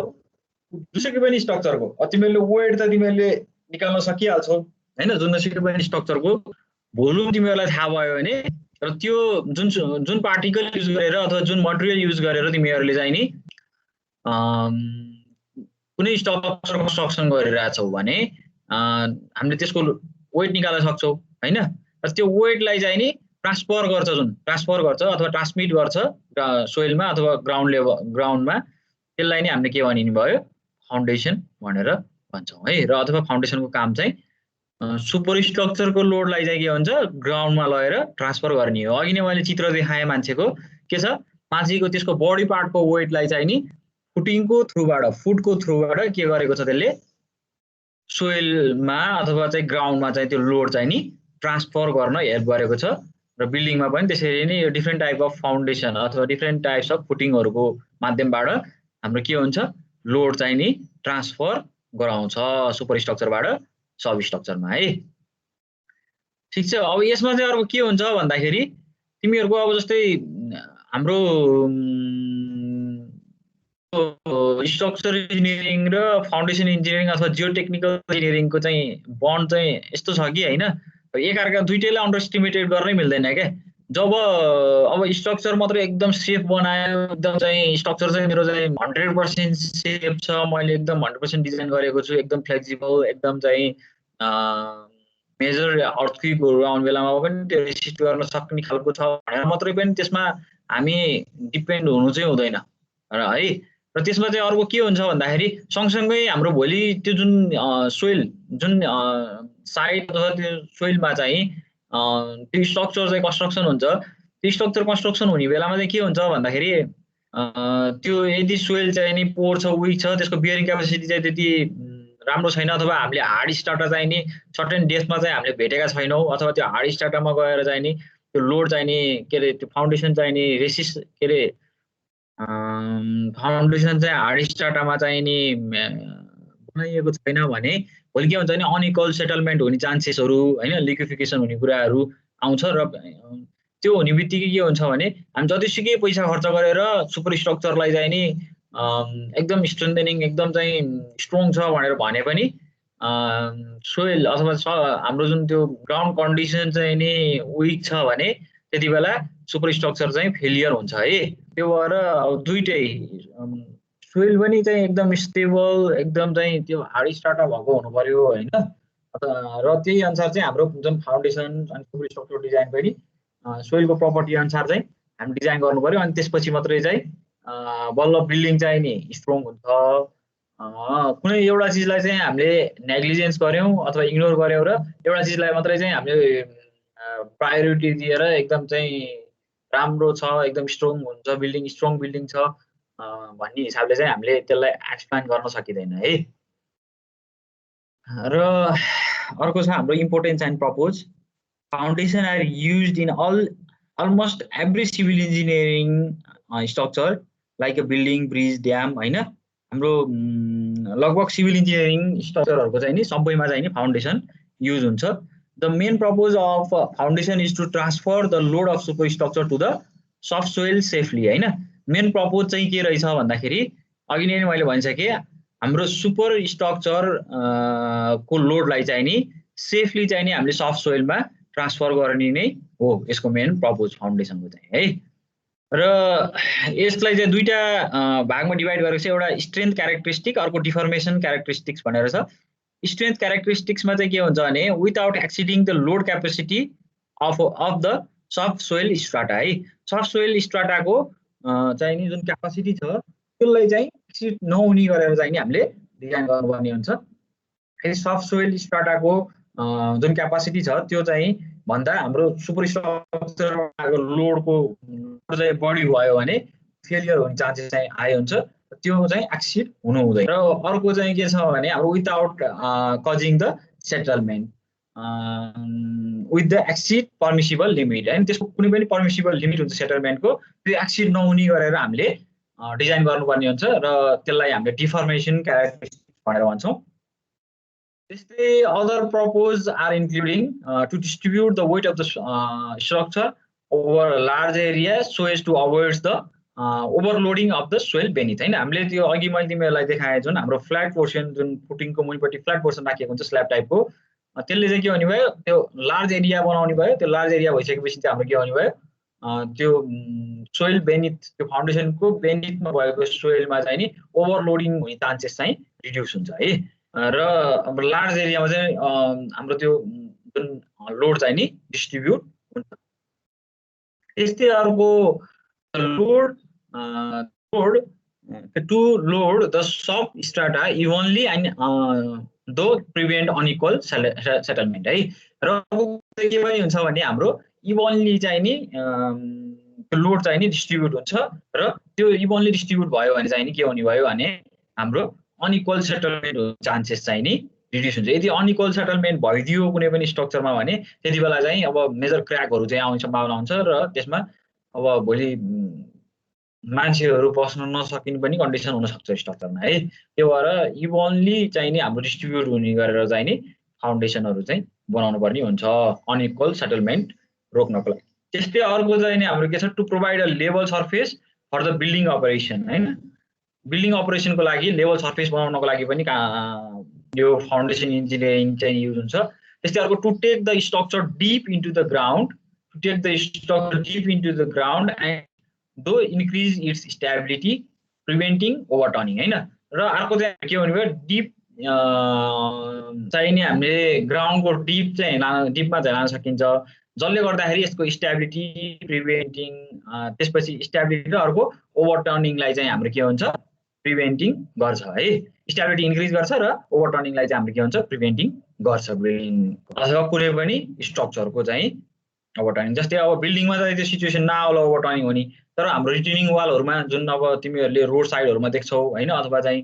Speaker 1: जुनसुकै पनि स्ट्रक्चरको तिमीहरूले वेट त तिमीहरूले निकाल्न सकिहाल्छौ होइन, जुनसुकै पनि स्ट्रक्चरको भोल्युम तिमीहरूलाई थाहा भयो भने, र त्यो जुन पार्टिकल युज गरेर अथवा जुन मटेरियल युज गरेर तिमीहरूले चाहिँ नि कुनै स्ट्रक्चर कन्स्ट्रक्सन गरिरहेछौ भने हामीले त्यसको वेट निकाल्न सक्छौँ होइन। र त्यो वेटलाई चाहिँ नि ट्रान्सफर गर्छ अथवा ट्रान्समिट गर्छ सोइलमा अथवा ग्राउन्डमा, त्यसलाई नै हामीले के भनिने भयो, फाउन्डेसन भनेर भन्छौँ है। र अथवा फाउन्डेसनको काम चाहिँ सुपर स्ट्रक्चरको लोडलाई चाहिँ के हुन्छ, ग्राउन्डमा लगेर ट्रान्सफर गर्ने हो। अघि नै मैले चित्र देखाएँ मान्छेको, के छ, मान्छेको त्यसको बडी पार्टको वेटलाई चाहिँ नि फुटको थ्रुबाट के गरेको छ, त्यसले सोइलमा अथवा चाहिँ ग्राउन्डमा चाहिँ त्यो लोड चाहिँ नि ट्रान्सफर गर्न हेल्प गरेको छ। र बिल्डिङमा पनि त्यसरी नै यो डिफ्रेन्ट टाइप अफ फाउन्डेसन अथवा डिफ्रेन्ट टाइप्स अफ फुटिङहरूको माध्यमबाट हाम्रो के हुन्छ, लोड चाहिँ नि ट्रान्सफर गराउँछ सुपर स्ट्रक्चरबाट सब स्ट्रक्चरमा है। ठिक छ। अब यसमा चाहिँ अर्को के हुन्छ भन्दाखेरि तिमीहरूको अब जस्तै हाम्रो स्ट्रक्चर इन्जिनियरिङ र फाउन्डेसन इन्जिनियरिङ अथवा जियो टेक्निकल इन्जिनियरिङको चाहिँ बन्ड चाहिँ यस्तो छ कि होइन, एकअर्का दुइटैलाई अन्डर एस्टिमेटेड गर्नै मिल्दैन क्या। जब अब स्ट्रक्चर मात्रै एकदम सेफ बनायो, एकदम चाहिँ स्ट्रक्चर चाहिँ मेरो चाहिँ 100% सेफ छ, मैले एकदम 100% डिजाइन गरेको छु, एकदम फ्लेक्सिबल, एकदम चाहिँ मेजर अर्थक्वेकहरू आउने बेलामा पनि त्यो रेसिस्ट गर्न सक्ने खालको छ भनेर मात्रै पनि त्यसमा हामी डिपेन्ड हुनु चाहिँ हुँदैन र है। र त्यसमा चाहिँ अर्को के हुन्छ भन्दाखेरि सँगसँगै हाम्रो भोलि त्यो जुन सोइल जुन साइड अथवा त्यो सोइलमा चाहिँ त्यो स्ट्रक्चर चाहिँ कन्स्ट्रक्सन हुन्छ, त्यो स्ट्रक्चर कन्स्ट्रक्सन हुने बेलामा चाहिँ के हुन्छ भन्दाखेरि त्यो यदि सोइल चाहिँ नि पोर छ, विक छ, त्यसको बियरिङ क्यापेसिटी चाहिँ त्यति राम्रो छैन, अथवा हामीले हार्ड स्टार्टर चाहिँ नि सर्टेन डेप्थमा चाहिँ हामीले भेटेका छैनौँ, अथवा त्यो हार्ड स्टार्टरमा गएर चाहिँ नि त्यो लोड चाहिँ नि के अरे त्यो फाउन्डेसन चाहिँ नि रेसिस्ट के अरे फाउन्डेसन चाहिँ हार्ड स्टार्टरमा चाहिँ नि बनाइएको छैन भने भोलि के हुन्छ भने अनइक्वल सेटलमेन्ट हुने चान्सेसहरू होइन, लिक्विफिकेसन हुने कुराहरू आउँछ। र त्यो हुने बित्तिकै के हुन्छ भने हामी जतिसुकै पैसा खर्च गरेर सुपर स्ट्रक्चरलाई चाहिँ नि एकदम स्ट्रेन्थनिङ एकदम चाहिँ स्ट्रङ छ भनेर भने पनि सोइल अथवा हाम्रो जुन त्यो ग्राउन्ड कन्डिसन चाहिँ नि विक छ भने त्यति बेला सुपर स्ट्रक्चर चाहिँ फेलियर हुन्छ है। त्यो भएर अब दुइटै सोइल पनि चाहिँ एकदम स्टेबल, एकदम चाहिँ त्यो हार्ड स्टार्टर भएको हुनु पर्यो होइन। र त्यही अनुसार चाहिँ हाम्रो जुन फाउन्डेसन अनि सुपर स्ट्रक्चर डिजाइन पनि सोइलको प्रपर्टी अनुसार चाहिँ हामी डिजाइन गर्नु पर्यो, अनि त्यसपछि मात्रै चाहिँ बल्ल बिल्डिङ चाहिँ नि स्ट्रङ हुन्छ। कुनै एउटा चिजलाई चाहिँ हामीले नेग्लिजेन्स गऱ्यौँ अथवा इग्नोर गऱ्यौँ र एउटा चिजलाई मात्रै चाहिँ हामीले प्रायोरिटी दिएर एकदम चाहिँ राम्रो छ, एकदम स्ट्रङ हुन्छ, बिल्डिङ स्ट्रङ बिल्डिङ छ भन्ने हिसाबले चाहिँ हामीले त्यसलाई एक्सप्यान्ड गर्न सकिँदैन है। र अर्को छ हाम्रो importance and purpose. Foundation are used in almost every civil engineering structure like a building, bridge, dam होइन। हाम्रो लगभग सिभिल इन्जिनियरिङ स्ट्रक्चरहरूको चाहिँ नि सबैमा चाहिँ नि फाउन्डेसन युज हुन्छ। The main purpose of foundation is to transfer the load of superstructure to the soft soil safely होइन। मेन प्रपोज चाहिँ के रहेछ भन्दाखेरि अघि नै मैले भनिसकेँ, हाम्रो सुपर स्ट्रक्चर को लोडलाई चाहिँ नि सेफली चाहिँ नि हामीले सफ्ट सोइलमा ट्रान्सफर गर्ने नै हो यसको मेन प्रपोज फाउन्डेसनको चाहिँ है। र यसलाई चाहिँ दुईटा भागमा डिभाइड गरेको छ, एउटा स्ट्रेन्थ क्यारेक्टरिस्टिक, अर्को डिफर्मेसन क्यारेक्टरिस्टिक्स भनेर छ। स्ट्रेन्थ क्यारेक्टरिस्टिक्समा चाहिँ के हुन्छ भने without exceeding the load capacity of the soft soil strata है। सफ्ट सोइल स्ट्राटाको चाहिँ नि जुन क्यापासिटी छ त्यसलाई चाहिँ एक्सिड नहुने गरेर चाहिँ नि हामीले डिजाइन गर्नुपर्ने हुन्छ। सफ्ट सोइल स्ट्राटाको जुन क्यापासिटी छ त्यो चाहिँ भन्दा हाम्रो सुपर स्ट्रक्चरको लोडको चाहिँ बढी भयो भने फेलियर हुने चान्सेस चाहिँ हाई हुन्छ, त्यो चाहिँ एक्सिड हुनु हुँदैन। र अर्को चाहिँ के छ भने हाम्रो without causing the settlement with the exceed permissible limit होइन। त्यसको कुनै पनि पर्मिसिबल लिमिट हुन्छ सेटलमेन्टको, त्यो एक्सिड नहुने गरेर हामीले डिजाइन गर्नुपर्ने हुन्छ र त्यसलाई हामीले डिफर्मेसन क्यारेक्टरिस्टिक्स भनेर भन्छौँ। त्यस्तै other purpose are including to distribute the weight of the structure over large area so as to avoid the overloading of the soil beneath होइन। हामीले त्यो अघि मैले तिमीहरूलाई देखाएँ जुन हाम्रो फ्ल्याट पोर्सन जुन फुटिङको मुनिपट्टि फ्ल्याट पोर्सन राखिएको हुन्छ स्ल्याब टाइपको, त्यसले चाहिँ के हुने भयो त्यो लार्ज एरिया बनाउने भयो। त्यो लार्ज एरिया भइसकेपछि चाहिँ हाम्रो के हुने भयो त्यो सोइल बेनिथ त्यो फाउन्डेसनको बेनिथमा भएको सोइलमा चाहिँ नि ओभरलोडिङ हुने चान्सेस चाहिँ रिड्युस हुन्छ है। र अब लार्ज एरियामा चाहिँ हाम्रो त्यो जुन लोड चाहिँ नि डिस्ट्रिब्युट हुन्छ। त्यस्तै अर्को load to load the soft strata evenly and to prevent unequal settlement है। र के पनि हुन्छ भने हाम्रो इभनली चाहिँ नि त्यो लोड चाहिँ नि डिस्ट्रिब्युट हुन्छ र त्यो इभनली डिस्ट्रिब्युट भयो भने चाहिँ नि के हुने भयो भने हाम्रो अनइक्वल सेटलमेन्ट हुने चान्सेस चाहिँ नि रिड्युस हुन्छ। यदि अनइक्वल सेटलमेन्ट भइदियो कुनै पनि स्ट्रक्चरमा भने त्यति बेला चाहिँ अब मेजर क्र्याकहरू चाहिँ आउने सम्भावना हुन्छ र त्यसमा अब भोलि मान्छेहरू बस्न नसकिने पनि कन्डिसन हुनसक्छ स्ट्रक्चरमा है। त्यो भएर इभनली चाहिँ नि हाम्रो डिस्ट्रिब्युट हुने गरेर चाहिँ नि फाउन्डेसनहरू चाहिँ बनाउनु पर्ने हुन्छ अनइक्वल सेटलमेन्ट रोक्नको लागि। त्यस्तै अर्को चाहिँ नि हाम्रो के छ to provide a level surface for the building operation होइन। बिल्डिङ अपरेसनको लागि लेभल सर्फेस बनाउनको लागि पनि यो फाउन्डेसन इन्जिनियरिङ चाहिँ युज हुन्छ। त्यस्तै अर्को to take the structure deep into the ground, to take the structure deep into the ground and though increase its stability preventing overturning हैन। र अर्को चाहिँ के भन्नुभयो डिप चाहिँ नि हामीले ग्राउन्डको डिप चाहिँ डिपमा चाहिँ लान सकिन्छ, जसले गर्दाखेरि यसको स्टेबिलिटी प्रिभेन्टिङ त्यसपछि स्टेबिलिटी र अर्को ओभरटर्निङलाई चाहिँ हाम्रो के हुन्छ प्रिभेन्टिङ गर्छ है। स्टेबिलिटी इन्क्रिज गर्छ र ओभरटर्निङलाई चाहिँ हाम्रो के हुन्छ प्रिभेन्टिङ गर्छ बिल्डिङ अथवा कुनै पनि स्ट्रक्चरको चाहिँ ओभरटर्निङ। जस्तै अब बिल्डिङमा चाहिँ त्यो सिचुएसन नआउला ओभरटर्निङ हुने, तर हाम्रो रिटेनिङ वालहरुमा जुन अब तिमीहरूले रोड साइडहरुमा देख्छौ हैन, अथवा चाहिँ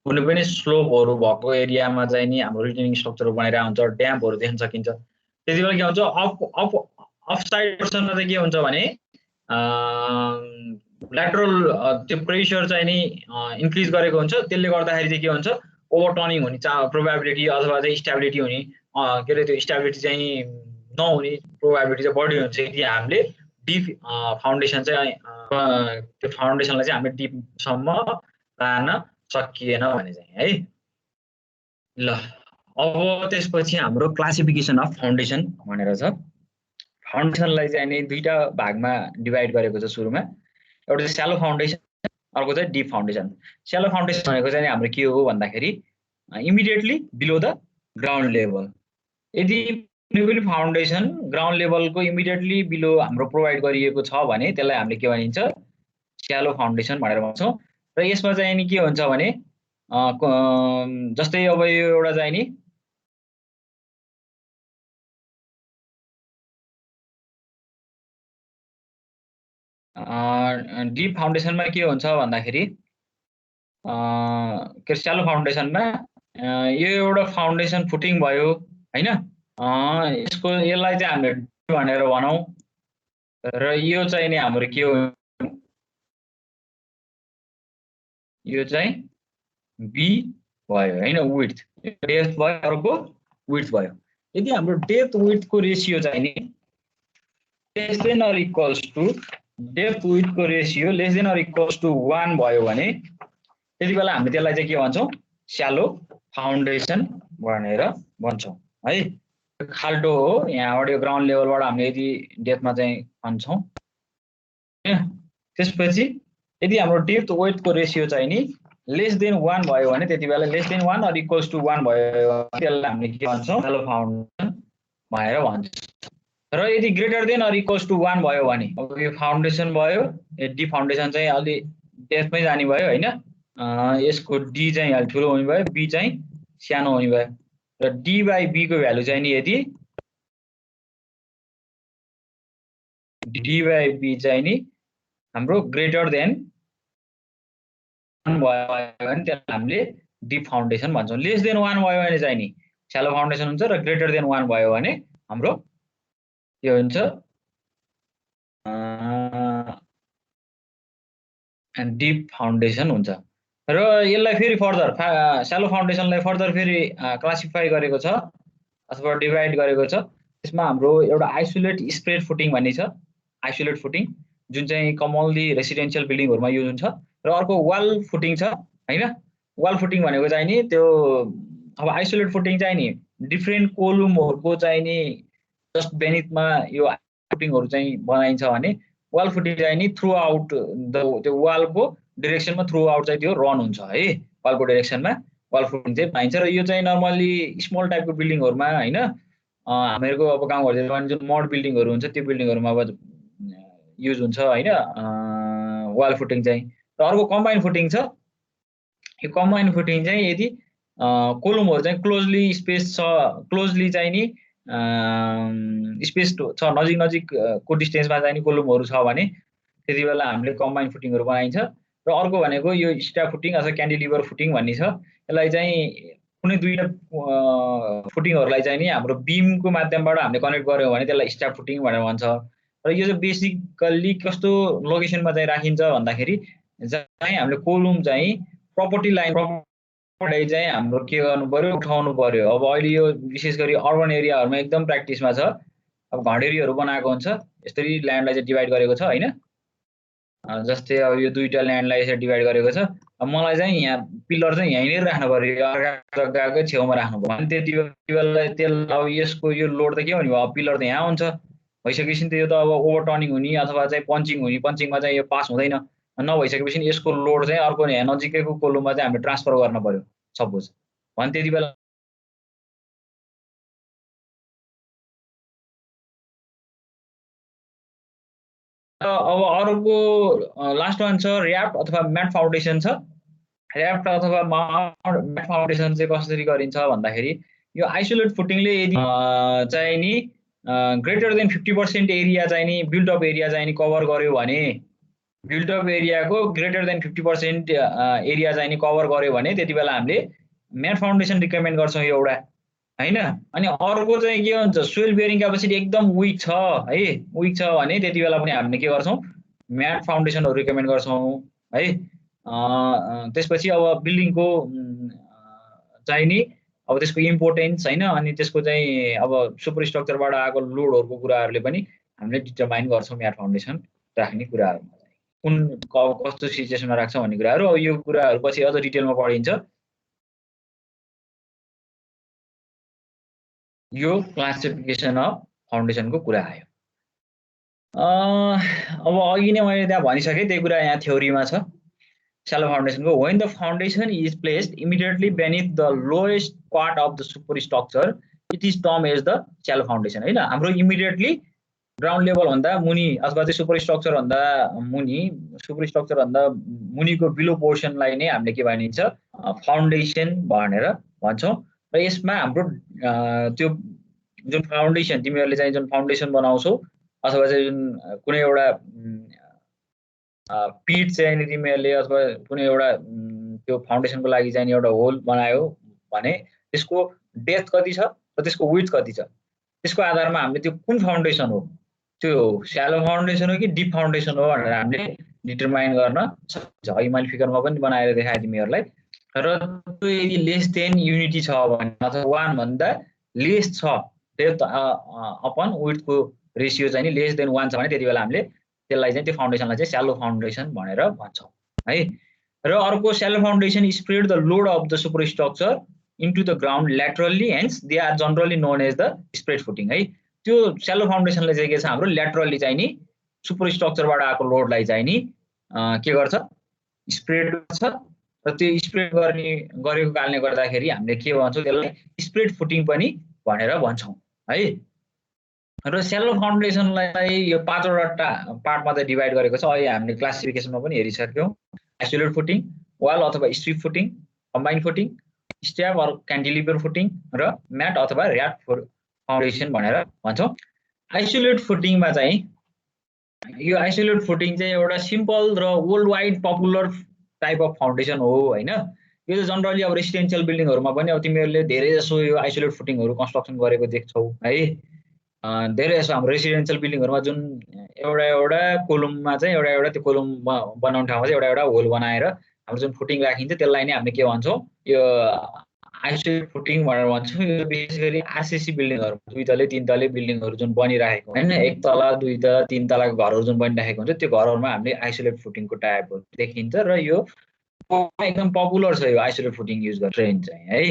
Speaker 1: कुनै पनि स्लोपहरु भएको एरियामा चाहिँ नि हाम्रो रिटेनिङ स्ट्रक्चर बनाइरहेको हुन्छ, ड्यामहरु देख्न सकिन्छ। त्यतिबेला के हुन्छ अफ साइड पोर्सनमा चाहिँ के हुन्छ भने ल्याटरल त्यो प्रेसर चाहिँ नि इन्क्रिज गरेको हुन्छ, त्यसले गर्दाखेरि चाहिँ के हुन्छ ओभरटर्निङ हुने प्रोबेबिलिटी अथवा चाहिँ स्टेबिलिटी हुने के अरे त्यो स्टेबिलिटी चाहिँ नहुने प्रोबेबिलिटी चाहिँ बढी हुन्छ यदि हामीले डिप फाउन्डेसन चाहिँ त्यो फाउन्डेसनलाई चाहिँ हामीले डिपसम्म लान सकिएन भने चाहिँ है। ल अब त्यसपछि हाम्रो क्लासिफिकेसन अफ फाउन्डेसन भनेर छ। फाउन्डेसनलाई चाहिँ नि दुईटा भागमा डिभाइड गरेको छ सुरुमा। एउटा चाहिँ स्यालो फाउन्डेसन, अर्को चाहिँ डिप फाउन्डेसन। स्यालो फाउन्डेसन भनेको चाहिँ हाम्रो के हो भन्दाखेरि immediately below the ground level. यदि कुनै पनि फाउन्डेसन ग्राउन्ड लेभलको इमिडिएटली बिलो हाम्रो प्रोभाइड गरिएको छ भने त्यसलाई हामीले के भनिन्छ स्यालो फाउन्डेसन भनेर भन्छौँ। र यसमा चाहिँ नि के हुन्छ भने जस्तै अब यो एउटा चाहिँ नि डिप फाउन्डेसनमा के हुन्छ भन्दाखेरि के स्यालो फाउन्डेसनमा यो एउटा फाउन्डेसन फुटिङ भयो हैन, यसलाई चाहिँ हामीले डी भनेर भनौँ, र यो चाहिँ नि हाम्रो के हो यो चाहिँ बी भयो हैन, विड्थ डेप्थ भयो अर्को विड्थ भयो। यदि हाम्रो डेप्थ विड्थको रेशियो चाहिँ नि less than or equals to depth विड्थको ratio less than or equals to 1 भयो भने त्यति बेला हामीले त्यसलाई चाहिँ के भन्छौँ स्यालो फाउन्डेसन भनेर भन्छौँ है। खाल्डो हो, यहाँबाट यो ग्राउन्ड लेभलबाट हामीले यदि डेप्थमा चाहिँ खन्छौँ। त्यसपछि यदि हाम्रो डेप्थ विड्थको रेशियो चाहिँ नि लेस देन 1 भयो भने त्यति बेला less than 1 or equals to 1 भयो त्यसलाई हामीले के भन्छौँ स्यालो फाउन्डेसन भनेर भन्छौँ। र यदि greater than or equals to 1 भयो भने अब यो फाउन्डेसन भयो, डी फाउन्डेसन चाहिँ अलि डेप्थमै जाने भयो हैन, यसको डी चाहिँ अलि ठुलो हुने भयो, बी चाहिँ सानो हुने भयो। र डी बाई बी को भ्यालु चाहिँ नि यदि डी बाई बी चाहिँ नि हाम्रो ग्रेटर देन 1 भयो भने त्यसलाई हामीले डिप फाउन्डेसन भन्छौँ। लेस देन 1 भयो भने चाहिँ नि स्यालो फाउन्डेसन हुन्छ, र ग्रेटर देन 1 भयो भने हाम्रो के हुन्छ डिप फाउन्डेसन हुन्छ। र यसलाई फेरि फर्दर स्यालो फाउन्डेसनलाई फर्दर फेरि क्लासिफाई गरेको छ अथवा डिभाइड गरेको छ। त्यसमा हाम्रो एउटा आइसोलेट स्प्रेड फुटिङ भन्ने छ, आइसोलेट फुटिङ जुन चाहिँ कमनली रेसिडेन्शियल बिल्डिङहरुमा युज हुन्छ। र अर्को वाल फुटिङ छ हैन। वाल फुटिङ भनेको चाहिँ नि त्यो अब आइसोलेट फुटिङ चाहिँ नि डिफ्रेन्ट कोलुमहरुको चाहिँ नि जस्ट बेनिथमा यो फुटिङहरु चाहिँ बनाइन्छ भने वाल फुटिङ चाहिँ नि थ्रु आउट त्यो वालको डाइरेक्सनमा थ्रु आउट चाहिँ त्यो रन हुन्छ है, वालको डाइरेक्सनमा वाल फुटिङ चाहिँ पाइन्छ। र यो चाहिँ नर्मली स्मल टाइपको बिल्डिङहरुमा हैन, हामीहरुको अब गाउँहरुमा जुन मड बिल्डिङहरु हुन्छ त्यो बिल्डिङहरुमा अब युज हुन्छ हैन वाल फुटिङ चाहिँ। र अर्को कम्बाइन फुटिङ छ। यो कम्बाइन फुटिङ चाहिँ यदि कोलुमहरु चाहिँ क्लोजली स्पेस छ, क्लोजली चाहिँ नि स्पेस छ, नजिक नजिकको डिस्टेन्समा चाहिँ नि कोलुमहरु छ भने त्यति बेला हामीले कम्बाइन फुटिङहरु बनाइन्छ। र अर्को भनेको यो स्ट्याप फुटिङ अथवा क्यान्डिलिभर फुटिङ भन्ने छ। यसलाई चाहिँ कुनै दुईटा फुटिङहरुलाई चाहिँ नि हाम्रो बीमको माध्यमबाट हामीले कनेक्ट गर्यौं भने त्यसलाई स्ट्याप फुटिङ भनेर भन्छ। र यो चाहिँ बेसिकली कस्तो लोकेसनमा चाहिँ राखिन्छ भन्दाखेरि चाहिँ हामीले कोलुम चाहिँ प्रपर्टी लाइन चाहिँ हाम्रो के गर्नु पर्यो उठाउनु पर्यो। अब अहिले यो विशेष गरी अर्बन एरियाहरुमा एकदम प्र्याक्टिसमा छ। अब घडेरीहरु बनाएको हुन्छ, यसरी ल्यान्डलाई चाहिँ डिभाइड गरेको छ हैन। जस्तै अब यो दुईटा ल्यान्डलाई यसरी डिभाइड गरेको छ, अब मलाई चाहिँ यहाँ पिलर चाहिँ यहीँनिर राख्नु पर्यो, अर्का जग्गाकै छेउमा राख्नु पर्यो भने त्यति बेला त्यसलाई अब यसको यो लोड त के हो नि, अब पिलर त यहाँ हुन्छ, भइसकेपछि त यो त अब ओभरटर्निङ हुने अथवा चाहिँ पन्चिङ हुने, पन्चिङमा चाहिँ यो पास हुँदैन, नभइसकेपछि यसको लोड चाहिँ अर्को यहाँ नजिकैको कोलममा चाहिँ हामीले ट्रान्सफर गर्न पर्यो सपोज, भने त्यति बेला अब अर्को लास्ट वान छ ऱ्याफ्ट अथवा म्याट फाउन्डेसन छ। ऱ्याफ्ट अथवा म्याट फाउन्डेसन चाहिँ कसरी गरिन्छ भन्दाखेरि यो आइसोलेट फुटिङले यदि चाहिँ नि ग्रेटर देन 50% एरिया चाहिँ नि बिल्डअप एरिया चाहिँ नि कभर गर्यो भने, बिल्डअप एरियाको ग्रेटर देन 50% एरिया चाहिँ नि कभर गर्यो भने त्यति बेला हामीले म्याट फाउन्डेसन रिकमेन्ड गर्छौँ एउटा, हैन। अनि अर्को चाहिँ के हुन्छ, सोइल बेयरिङ क्यापेसिटी एकदम विक छ है, विक छ भने त्यति बेला पनि हामीले के गर्छौँ, म्याट फाउन्डेसनहरू रिकमेन्ड गर्छौँ है। त्यसपछि अब बिल्डिङको चाहिँ नि अब त्यसको इम्पोर्टेन्स हैन, अनि त्यसको चाहिँ अब सुपर स्ट्रक्चरबाट आएको लोडहरूको कुराहरूले पनि हामीले डिटरमाइन गर्छौँ म्याट फाउन्डेसन राख्ने कुराहरूमा कुन कस्तो सिचुएसनमा राख्छ भन्ने कुराहरू। अब यो कुराहरू पछि अझ डिटेलमा पढिन्छ। यो क्लासिफिकेसन अफ फाउन्डेसनको कुरा आयो। अब अघि नै मैले त्यहाँ भनिसकेँ, त्यही कुरा यहाँ थ्योरीमा छ shallow foundation को when the foundation is placed immediately beneath the lowest part of the superstructure it is termed as the shallow foundation हैन। हाम्रो इमिडिएटली ग्राउन्ड लेभल भन्दा मुनि अथवा चाहिँ सुपरस्ट्रक्चर भन्दा मुनि, सुपरस्ट्रक्चर भन्दा मुनिको बिलो पोर्सनलाई नै हामीले के भनिन्छ, फाउन्डेसन भनेर भन्छौँ। र यसमा हाम्रो त्यो जुन फाउन्डेसन तिमीहरूले चाहिँ जुन फाउन्डेसन बनाउँछौ अथवा चाहिँ जुन कुनै एउटा पिट चाहिँ नि तिमीहरूले अथवा कुनै एउटा त्यो फाउन्डेसनको लागि चाहिँ एउटा होल बनायो भने त्यसको डेप्थ कति छ र त्यसको विड्थ कति छ, त्यसको आधारमा हामीले त्यो कुन फाउन्डेसन हो, त्यो स्यालो फाउन्डेसन हो कि डिप फाउन्डेसन हो भनेर हामीले डिटरमाइन गर्न सक्छ। अघि मैले फिगरमा पनि बनाएर देखाएँ तिमीहरूलाई। र त्यो यदि लेस देन युनिटी छ भने अथवा वान भन्दा लेस छ डेप्थ अपन विड्थको रेसियो चाहिँ नि लेस देन वान छ भने त्यति बेला हामीले त्यसलाई चाहिँ त्यो फाउन्डेसनलाई चाहिँ स्यालो फाउन्डेसन भनेर भन्छौँ है। र अर्को shallow foundation spread the load of the superstructure into the ground laterally hence they are generally known as the spread footing है। त्यो स्यालो फाउन्डेसनले चाहिँ के छ, हाम्रो ल्याटरली चाहिँ नि सुपरस्ट्रक्चरबाट आएको लोडलाई चाहिँ नि के गर्छ, स्प्रेड गर्छ। र त्यो स्प्रेड गरेको कारणले गर्दाखेरि हामीले के भन्छौँ, त्यसलाई स्प्रेड फुटिङ पनि भनेर भन्छौँ है। र स्यालो फाउन्डेसनलाई यो 5वटा पार्टमा चाहिँ डिभाइड गरेको छ। अहिले हामीले क्लासिफिकेसनमा पनि हेरिसक्यौँ। आइसोलेट फुटिङ, वाल अथवा strip footing, combine footing, strap or cantilever footing र म्याट अथवा ऱ्याट फाउन्डेसन भनेर भन्छौँ। आइसोलेट फुटिङमा चाहिँ यो आइसोलेट फुटिङ चाहिँ एउटा सिम्पल र world wide popular type of foundation हो हैन। यो चाहिँ जनरली अब रेसिडेन्सियल बिल्डिङहरूमा पनि अब तिमीहरूले धेरै जसो यो आइसोलेट फुटिङहरू कन्स्ट्रक्सन गरेको देख्छौ है। धेरै जसो हाम्रो रेसिडेन्सियल बिल्डिङहरूमा जुन एउटा कोलममा चाहिँ एउटा त्यो कोलम बनाउने ठाउँमा चाहिँ एउटा होल बनाएर हाम्रो जुन फुटिङ राखिन्छ त्यसलाई नै हामीले के भन्छौँ, यो आइसोलेट फुटिङ भनेर भन्छौँ। यो विशेष गरी आरसिसी बिल्डिङहरू, 2 तले 3 तले बिल्डिङहरू जुन बनिरहेको हैन, 1 तला 2 तला 3 तलाको घरहरू जुन बनिरहेको हुन्छ त्यो घरहरूमा हामीले आइसोलेट फुटिङको टाइपहरू देखिन्छ। र यो एकदम पपुलर छ यो आइसोलेट फुटिङ युज गर्ने ट्रेन्ड चाहिँ है।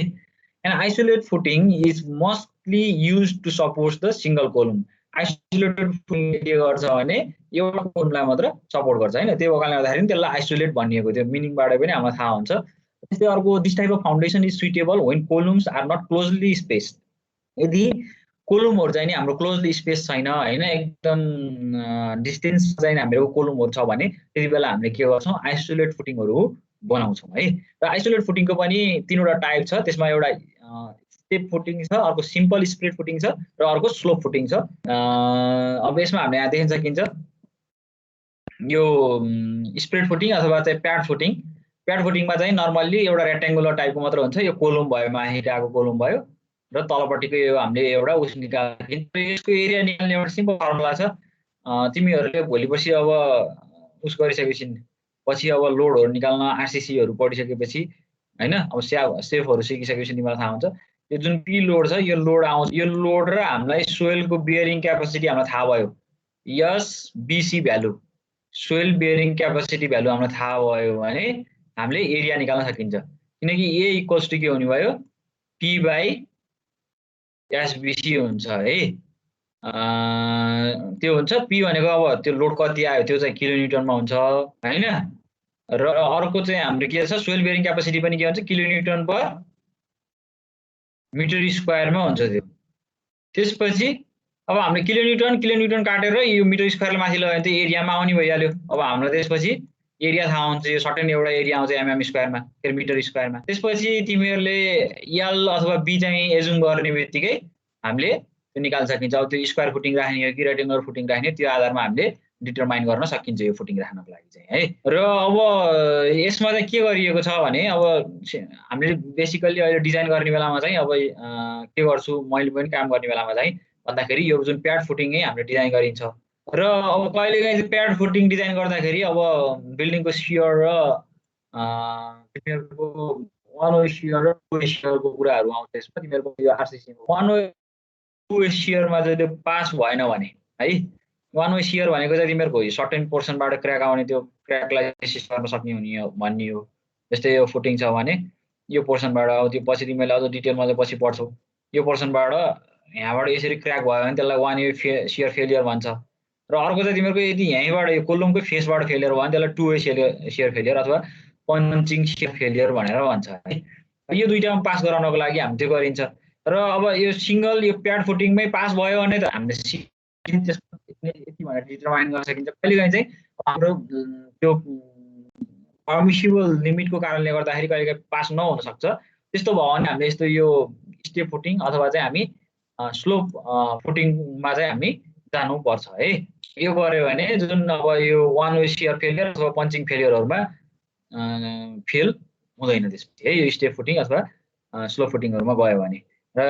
Speaker 1: And isolate footing is mostly use to support the single column. Isolated footing के गर्छ भने एउटा कोलमलाई मात्र सपोर्ट गर्छ हैन, त्यो कारणले गर्दाखेरि त्यसलाई आइसोलेट भनिएको, त्यो मिनिङबाट पनि हामीलाई थाहा हुन्छ। त्यस्तै अर्को this type of foundation is suitable when columns are not closely spaced. यदि कोलमहरू चाहिँ नि हाम्रो क्लोजली स्पेस छैन हैन, एकदम डिस्टेन्स चाहिँ हाम्रो कोलमहरू छ भने त्यति बेला हामीले के गर्छौँ, आइसोलेट फुटिङहरू बनाउँछौँ है। र आइसोलेट फुटिङको पनि 3वटा टाइप छ। त्यसमा एउटा स्टेप फुटिङ छ, अर्को सिम्पल स्प्रेड फुटिङ छ र अर्को स्लोप फुटिङ छ। अब यसमा हामीले यहाँ देख्न सकिन्छ यो स्प्रेड फुटिङ अथवा चाहिँ प्याड फुटिङ। प्याड फुटिङमा चाहिँ नर्मल्ली एउटा रेक्ट्याङ्गुलर टाइपको मात्र हुन्छ। यो कोलम भयो, माथि आएको कोलम भयो र तलपट्टिको यो हामीले एउटा उस निकाल्छ। यसको एरिया निकाल्ने एउटा सिम्पल फर्मुला छ। तिमीहरूले भोलिपर्सि अब उस गरिसकेपछि पछि अब लोडहरू निकाल्न आरसिसीहरू पढिसकेपछि हैन, अब सेफहरू सिकिसकेपछि तिमीलाई थाहा हुन्छ यो जुन पी लोड छ, यो लोड आउँछ, यो लोड र हामीलाई सोइलको बियरिङ क्यापेसिटी हामीलाई थाहा भयो, यस BC value soil bearing capacity value हामीलाई थाहा भयो भने हामीले एरिया निकाल्न सकिन्छ किनकि ए इक्वल्स टु के हुने भयो P बाई SBC हुन्छ है त्यो हुन्छ P भनेको अब त्यो लोड कति आयो त्यो चाहिँ किलोन्युटनमा हुन्छ हैन र अर्को चाहिँ हाम्रो के छ सोइल बेयरिङ क्यापेसिटी पनि के हुन्छ किलोन्युटन पर मिटर स्क्वायरमा हुन्छ त्यो त्यसपछि अब हामीले किलोन्युटन काटेर यो मिटर स्क्वायरले माथि लगायो भने त एरियामा आउने भइहाल्यो अब हाम्रो त्यसपछि एरिया थाहा हुन्छ यो सर्टेन एउटा एरिया आउँछ एमएम स्क्वायरमा फेरि मिटर स्क्वायरमा त्यसपछि तिमीहरूले एल अथवा बी चाहिँ एजुम गर्ने बित्तिकै हामीले त्यो निकाल्न सकिन्छ अब त्यो स्क्वायर फुटिङ राख्ने हो कि रेक्टेङ्गुलर फुटिङ राख्ने त्यो आधारमा हामीले डिटरमाइन गर्न सकिन्छ यो फुटिङ राख्नको लागि चाहिँ है र अब यसमा चाहिँ के गरिएको छ भने अब हामीले बेसिकल्ली अहिले डिजाइन गर्ने बेलामा चाहिँ अब के गर्छु मैले पनि काम गर्ने बेलामा चाहिँ भन्दाखेरि यो जुन प्याड फुटिङै हामीले डिजाइन गरिन्छ र अब कहिलेकाहीँ प्याड फुटिङ डिजाइन गर्दाखेरि अब बिल्डिङको सियर र तिमीहरूको वान वे सियर र टु वे सियरको कुराहरू आउँछ यसमा तिमीहरूको यो आरसिसीको वान वे टु वे सियरमा चाहिँ त्यो पास भएन भने है वान वे सियर भनेको चाहिँ तिमीहरूको सर्टेन पोर्सनबाट क्र्याक आउने त्यो क्र्याकलाई रेसिस्ट गर्न सक्ने हुने हो भन्ने हो जस्तै यो फुटिङ छ भने यो पोर्सनबाट अब त्यो पछि तिमीले अझ डिटेलमा चाहिँ पछि पढ्छौ यो पोर्सनबाट यहाँबाट यसरी क्र्याक भयो भने त्यसलाई वान वे सियर फेलियर भन्छ र अर्को चाहिँ तिमीहरूको यदि यहीँबाट यो कोलमकै फेसबाट फेलियर भयो भने त्यसलाई टु वे सियर फेलियर अथवा पन्चिङ सियर फेलियर भनेर भन्छ है यो दुईटामा पास गराउनको लागि हामी त्यो गरिन्छ र अब यो सिंगल यो प्याड फुटिङमै पास भयो भने त हामीले यति भनेर डिटरमाइन गर्न सकिन्छ कहिलेकाहीँ चाहिँ हाम्रो त्यो पर्मिसिबल लिमिटको कारणले गर्दाखेरि कहिलेकाहीँ पास नहुन सक्छ त्यस्तो भयो भने हामीले यस्तो यो स्टेप फुटिङ अथवा चाहिँ हामी स्लोप फुटिङमा चाहिँ हामी जानुपर्छ है यो गर्यो भने जुन अब यो वान वे सियर फेलियर अथवा पन्चिङ फेलियरहरूमा फेल हुँदैन त्यसपछि है यो स्टेप फुटिङ अथवा स्लो फुटिङहरूमा गयो भने र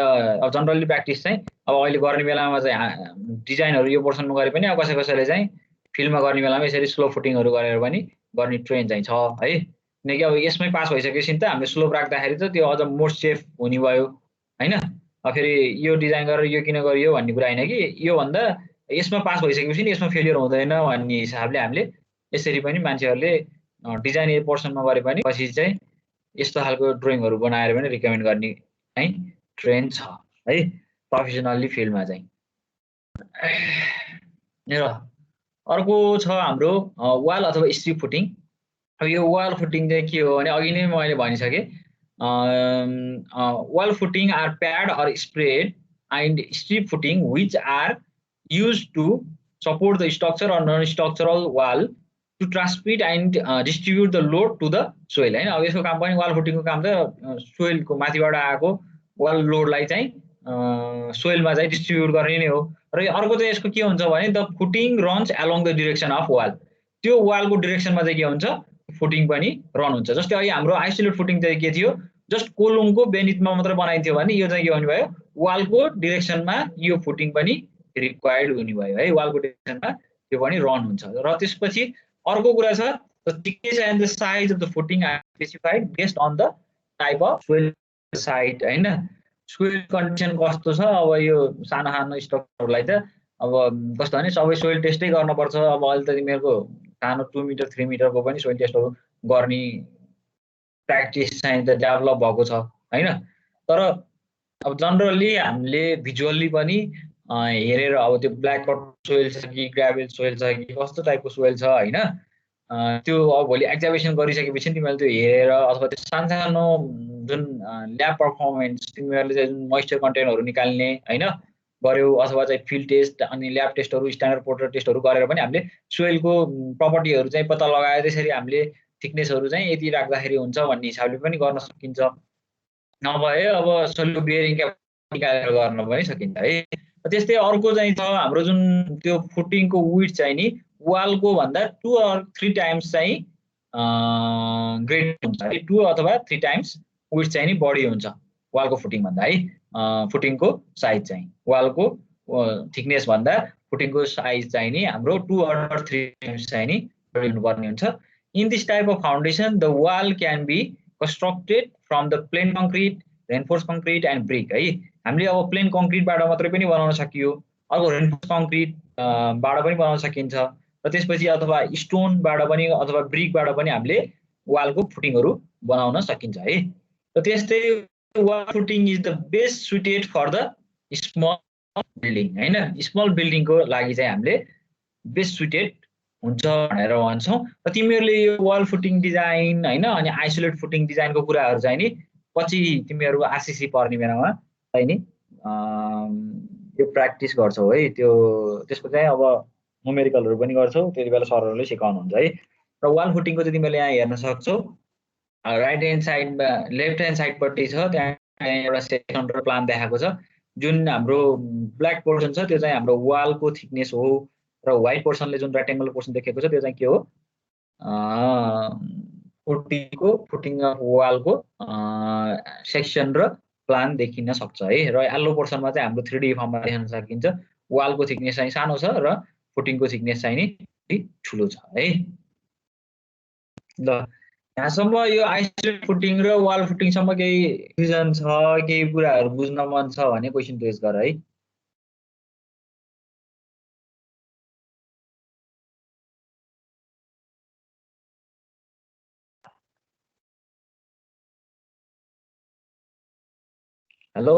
Speaker 1: अब जनरली प्र्याक्टिस चाहिँ अब अहिले गर्ने बेलामा चाहिँ डिजाइनहरू यो पोर्सनमा गरे पनि अब कसैले चाहिँ फिल्डमा गर्ने बेलामा यसरी स्लो फुटिङहरू गरेर पनि गर्ने ट्रेन चाहिँ छ है किनकि अब यसमै पास भइसकेपछि त हामीले स्लोप राख्दाखेरि त त्यो अझ मोर सेफ हुने भयो हैन फेरि यो डिजाइन गरेर यो किन गरियो भन्ने कुरा हैन कि योभन्दा यसमा पास भइसकेपछि नि यसमा फेलियर हुँदैन भन्ने हिसाबले हामीले यसरी पनि मान्छेहरूले डिजाइन पोर्सनमा गरे पनि पछि चाहिँ यस्तो खालको ड्रइङहरू बनाएर पनि रिकमेन्ड गर्ने चाहिँ ट्रेन छ है प्रोफेसनल्ली फिल्डमा चाहिँ र अर्को छ हाम्रो वाल अथवा स्ट्रिप फुटिङ अब यो वाल फुटिङ चाहिँ के हो भने अघि नै मैले भनिसकेँ wall footing are pad or spread and strip footing which are used to support the structure or non-structural wall to transmit and distribute the load to the soil हैन अब यसको काम पनि wall footing को काम त soil को माथिबाट आएको wall load लाई चाहिँ soil मा चाहिँ distribute गर्ने नै हो र अर्को चाहिँ यसको के हुन्छ भने the footing runs along the direction of wall त्यो wall को direction मा चाहिँ के हुन्छ फुटिङ पनि रन हुन्छ जस्तै अहिले हाम्रो आइसोलेट फुटिङ चाहिँ के थियो जस्ट कोलमको बेनिथमा मात्र बनाइन्थ्यो भने यो चाहिँ के हुने भयो वालको डिरेक्सनमा यो फुटिङ पनि रिक्वायर्ड हुने भयो है वालको डिरेक्सनमा त्यो पनि रन हुन्छ र त्यसपछि अर्को कुरा छ the thickness and the size of the footing are specified based on the type of soil site हैन सोइल कन्डिसन कस्तो छ अब यो सानो सानो स्ट्रक्चरलाई त अब कस्तो भने सबै सोइल टेस्टै गर्नुपर्छ अब अहिले त तिमीहरूको सानो 2 मिटर 3 मिटरको पनि सोइल टेस्टहरू गर्ने प्र्याक्टिस चाहिँ त डेभलप भएको छ हैन तर अब जनरली हामीले भिजुअल्ली पनि हेरेर अब त्यो ब्ल्याक सोइल छ कि ग्राभल सोइल छ कि कस्तो टाइपको सोइल छ हैन त्यो अब भोलि एक्जामिनेसन गरिसकेपछि तिमीहरूले त्यो हेरेर अथवा त्यो सानो जुन ल्याब पर्फर्मेन्स तिमीहरूले चाहिँ जुन मोइस्चर कन्टेन्टहरू निकाल्ने हैन गर्यो अथवा चाहिँ फिल्ड टेस्ट अनि ल्याब टेस्टहरू स्ट्यान्डर्ड पोर्टर टेस्टहरू गरेर पनि हामीले सोइलको प्रपर्टीहरू चाहिँ पत्ता लगाएर त्यसरी हामीले थिकनेसहरू चाहिँ यति राख्दाखेरि हुन्छ भन्ने हिसाबले पनि गर्न सकिन्छ नभए अब सोइलको बियरिङ क्यापेसिटी निकालेर गर्न पनि सकिन्छ है त्यस्तै अर्को चाहिँ छ हाम्रो जुन त्यो फुटिङको विड्थ चाहिँ नि वालको भन्दा 2 or 3 टाइम्स चाहिँ ग्रेट हुन्छ 2 अथवा 3 टाइम्स विड्थ चाहिँ नि बढी हुन्छ वालको फुटिङ भन्दा है फुटिङको साइज चाहिँ वालको थिकनेस भन्दा फुटिङको साइज चाहिँ नि हाम्रो 2 or 3 टाइम्स चाहिँ नि बढी हुनुपर्ने हुन्छ In this type of foundation, the wall can be constructed from the plain concrete, reinforced concrete, and brick. है हामीले अब plain concrete बाट मात्रै पनि बनाउन सकियो अर्को reinforced concrete बाट पनि बनाउन सकिन्छ र त्यसपछि अथवा स्टोनबाट पनि अथवा ब्रिकबाट पनि हामीले वालको फुटिङहरू बनाउन सकिन्छ है। र त्यस्तै wall footing is the best suited for the small building हैन। स्मल बिल्डिङको लागि चाहिँ हामीले बेस्ट सुटेड हुन्छ भनेर भन्छौँ। र तिमीहरूले यो वाल फुटिङ डिजाइन हैन अनि आइसोलेट फुटिङ डिजाइनको कुराहरू चाहिँ नि पछि तिमीहरू आरसिसी पर्ने बेलामा चाहिँ नि यो प्र्याक्टिस गर्छौ है। त्यो त्यसको चाहिँ अब न्युमेरिकलहरू पनि गर्छौ, त्यति बेला सरहरूले सिकाउनुहुन्छ है। र वाल फुटिङको चाहिँ तिमीहरूले यहाँ हेर्न सक्छौ, राइट ह्यान्ड साइडमा लेफ्ट ह्यान्ड साइडपट्टि छ, त्यहाँ एउटा सेक्सन र प्लान देखाएको छ। जुन हाम्रो ब्ल्याक पोर्सन छ त्यो चाहिँ हाम्रो वालको थिकनेस हो, र व्हाइट पोर्सनले जुन रेक्टेङ्गुलर पोर्सन देखेको छ त्यो चाहिँ के हो, फुटिङ अफ वालको सेक्सन र प्लान देखिन सक्छ है। र येल्लो पोर्सनमा चाहिँ हाम्रो 3D फर्ममा देख्न सकिन्छ। वालको थिकनेस चाहिँ सानो छ र फुटिङको थिकनेस चाहिँ नि ठुलो छ है। ल यहाँसम्म यो आइसोलेट फुटिङ र वाल फुटिङसम्म केही रिजन छ, केही कुराहरू बुझ्न मन छ भने क्वेसन पेश गर है। हेलो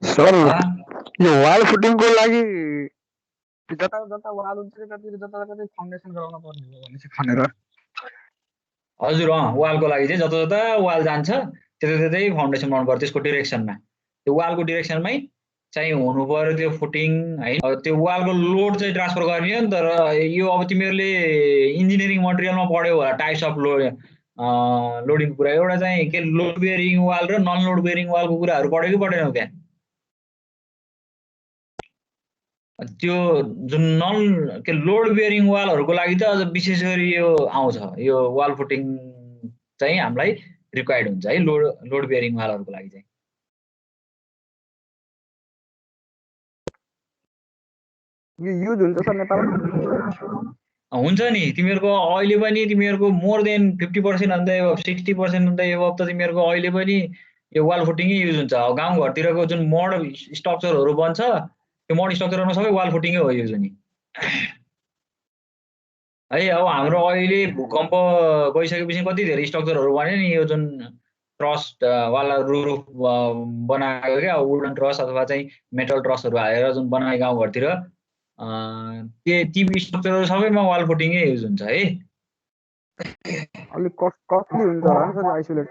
Speaker 2: सर यो वाल फुटिङको लागि जता जता वाल हुन्छ त्यतातिर जता जता फाउन्डेसन गराउन पर्ने हो भनेर।
Speaker 1: हजुर वालको लागि चाहिँ जता जता वाल जान्छ त्यता त्यतै फाउन्डेसन बनाउनु पर्छ। त्यसको डिरेक्सनमा त्यो वालको डिरेक्सनमै चाहिँ हुनु पर्यो त्यो फुटिङ है। त्यो वालको लोड चाहिँ ट्रान्सफर गर्ने हो नि त। र यो अब तिमीहरूले इन्जिनियरिङ मटेरियलमा पढ्यौ होला टाइप्स अफ लोडिङ कुरा। एउटा चाहिँ के लोड बेयरिङ वाल र नन लोड बेयरिङ वालको कुराहरू पढ्यो कि पढेनौ त्यहाँ? त्यो जुन नन के लोड बेयरिङ वालहरूको लागि त अझ विशेष गरी यो आउँछ, यो वाल फुटिङ चाहिँ हामीलाई रिक्वायर्ड हुन्छ है लोड बेयरिङ वालहरूको लागि चाहिँ।
Speaker 2: यो युज हुन्छ सर नेपालमा?
Speaker 1: हुन्छ नि, तिमीहरूको अहिले पनि तिमीहरूको मोर देन 50% भन्दा 60% भन्दा एबभ त तिमीहरूको अहिले पनि यो वाल फुटिङै युज हुन्छ। गाउँघरतिरको जुन मड स्ट्रक्चरहरू बन्छ त्यो मड स्ट्रक्चरमा सबै वाल फुटिङै हो युज हुने है। अब हाम्रो अहिले भूकम्प गइसकेपछि कति धेरै स्ट्रक्चरहरू बन्यो नि, यो जुन ट्रस वाला रुफ बनाएको क्या, वुडन ट्रस अथवा चाहिँ मेटल ट्रसहरू हालेर जुन बनायो गाउँघरतिर, ती स्ट्रक्चरहरू सबैमा वाल फुटिङै युज हुन्छ है।
Speaker 2: अलिक कस्टली हुन्छ होला नि सर आइसोलेट?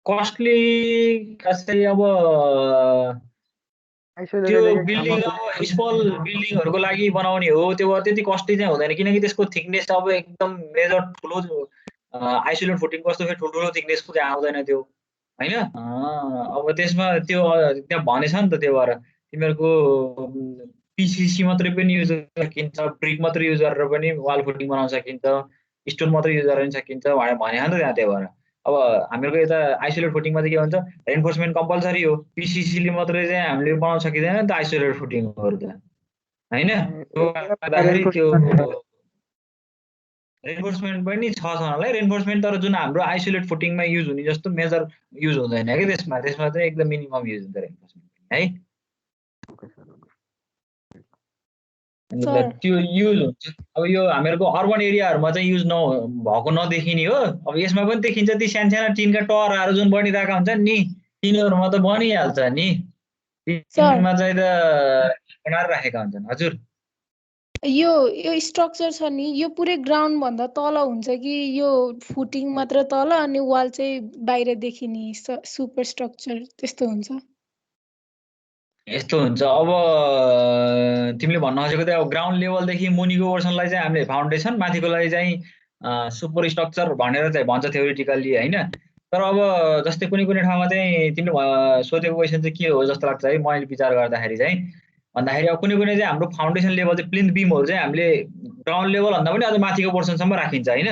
Speaker 1: कस्टली चाहिँ अब त्यो बिल्डिङ अब स्मल बिल्डिङहरूको लागि बनाउने हो, त्यो त्यति कस्टली चाहिँ हुँदैन किनकि त्यसको थिकनेस अब एकदम मेजर ठुलो आइसोलेट फुटिङ कस्तो फेरि ठुल्ठुलो थिकनेसको चाहिँ आउँदैन त्यो होइन। अब त्यसमा त्यो त्यहाँ भनेछ नि त, त्यो भएर तिमीहरूको पिसिसी मात्रै पनि युज गर्न सकिन्छ, ब्रिक मात्रै युज गरेर पनि वाल फुटिङ बनाउन सकिन्छ, स्टोन मात्रै युज गरेर पनि सकिन्छ भने नि त त्यहाँ। त्यही भएर अब हामीहरूको यता आइसोलेट फुटिङमा चाहिँ के भन्छ, रेन्फोर्समेन्ट कम्पलसरी हो। पिसिसीले मात्रै चाहिँ हामीले बनाउन सकिँदैन नि त आइसोलेट फुटिङहरू त होइन। त्यो रेन्फोर्समेन्ट पनि छ सनलाई रेन्फोर्समेन्ट, तर जुन हाम्रो आइसोलेट फुटिङमा युज हुने जस्तो मेजर युज हुँदैन कि त्यसमा चाहिँ एकदम मिनिमम युज हुन्छ रेन्फोर्समेन्ट है। त्यो युज हुन्छ। अब यो हामीहरूको अर्बन एरियाहरूमा चाहिँ युज भएको नदेखिने हो। अब यसमा पनि देखिन्छ ती सानसाना टिनका टरहरू जुन बनिरहेका हुन्छन् नि, तिनीहरूमा त बनिहाल्छ नि, तिनीमा चाहिँ त बनाएर राखेका हुन्छन्। हजुर
Speaker 3: यो स्ट्रक्चर छ नि, यो पुरै ग्राउन्ड भन्दा तल हुन्छ कि यो फुटिङ मात्र तल अनि वाल चाहिँ बाहिर देखिने सुपर स्ट्रक्चर त्यस्तो हुन्छ?
Speaker 1: यस्तो हुन्छ। अब तिमीले भन्न खोजेको त अब ग्राउन्ड लेभलदेखि मुनिको पोर्सनलाई चाहिँ हामीले फाउन्डेसन, माथिकोलाई चाहिँ सुपर स्ट्रक्चर भनेर चाहिँ भन्छ थ्योरिटिकल्ली होइन। तर अब जस्तै कुनै कुनै ठाउँमा चाहिँ तिमीले सोधेको क्वेसन चाहिँ के हो जस्तो लाग्छ है मैले विचार गर्दाखेरि चाहिँ, भन्दाखेरि अब कुनै कुनै चाहिँ हाम्रो फाउन्डेसन लेभल चाहिँ प्लिन्थ बिमहरू चाहिँ हामीले ग्राउन्ड लेभल भन्दा पनि अझ माथिको पोर्सनसम्म राखिन्छ होइन।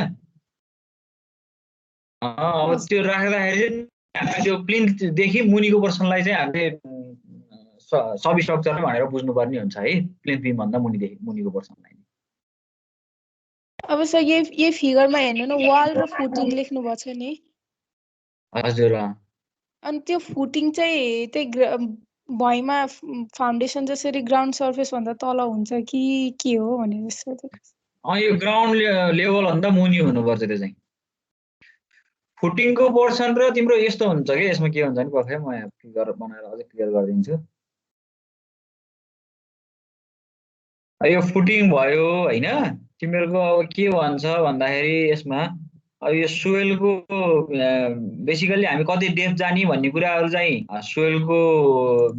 Speaker 1: अब त्यो राख्दाखेरि चाहिँ त्यो प्लिन्थदेखि मुनिको पोर्सनलाई चाहिँ हामीले सब स्ट्रक्चर भनेर बुझ्नुपर्ने हुन्छ है, प्लिन्थ बिम भन्दा मुनिको पोर्सनलाई।
Speaker 3: अब सर यही फिगरमा हेर्नु न वाल र फुटिङ लेख्नु भएको छ नि
Speaker 1: हजुर
Speaker 3: अनि त्यो फुटिङ चाहिँ त्यही भुइँमा फाउन्डेसन जसरी ग्राउन्ड सर्फेस भन्दा तल हुन्छ कि के हो भने जस्तो
Speaker 1: यो ग्राउन्ड लेभल भन्दा मुनि हुनुपर्छ त्यो चाहिँ फुटिङको पोर्सन र तिम्रो यस्तो हुन्छ कि यसमा के हुन्छ नि पक्कै म यहाँ फिगर बनाएर अझै क्लियर गरिदिन्छु यो फुटिङ भयो हैन तिमीहरूको अब के भन्छ भन्दाखेरि यसमा अब यो सोइलको बेसिकली हामी कति डेप्थ जाने भन्ने कुराहरू चाहिँ सोइलको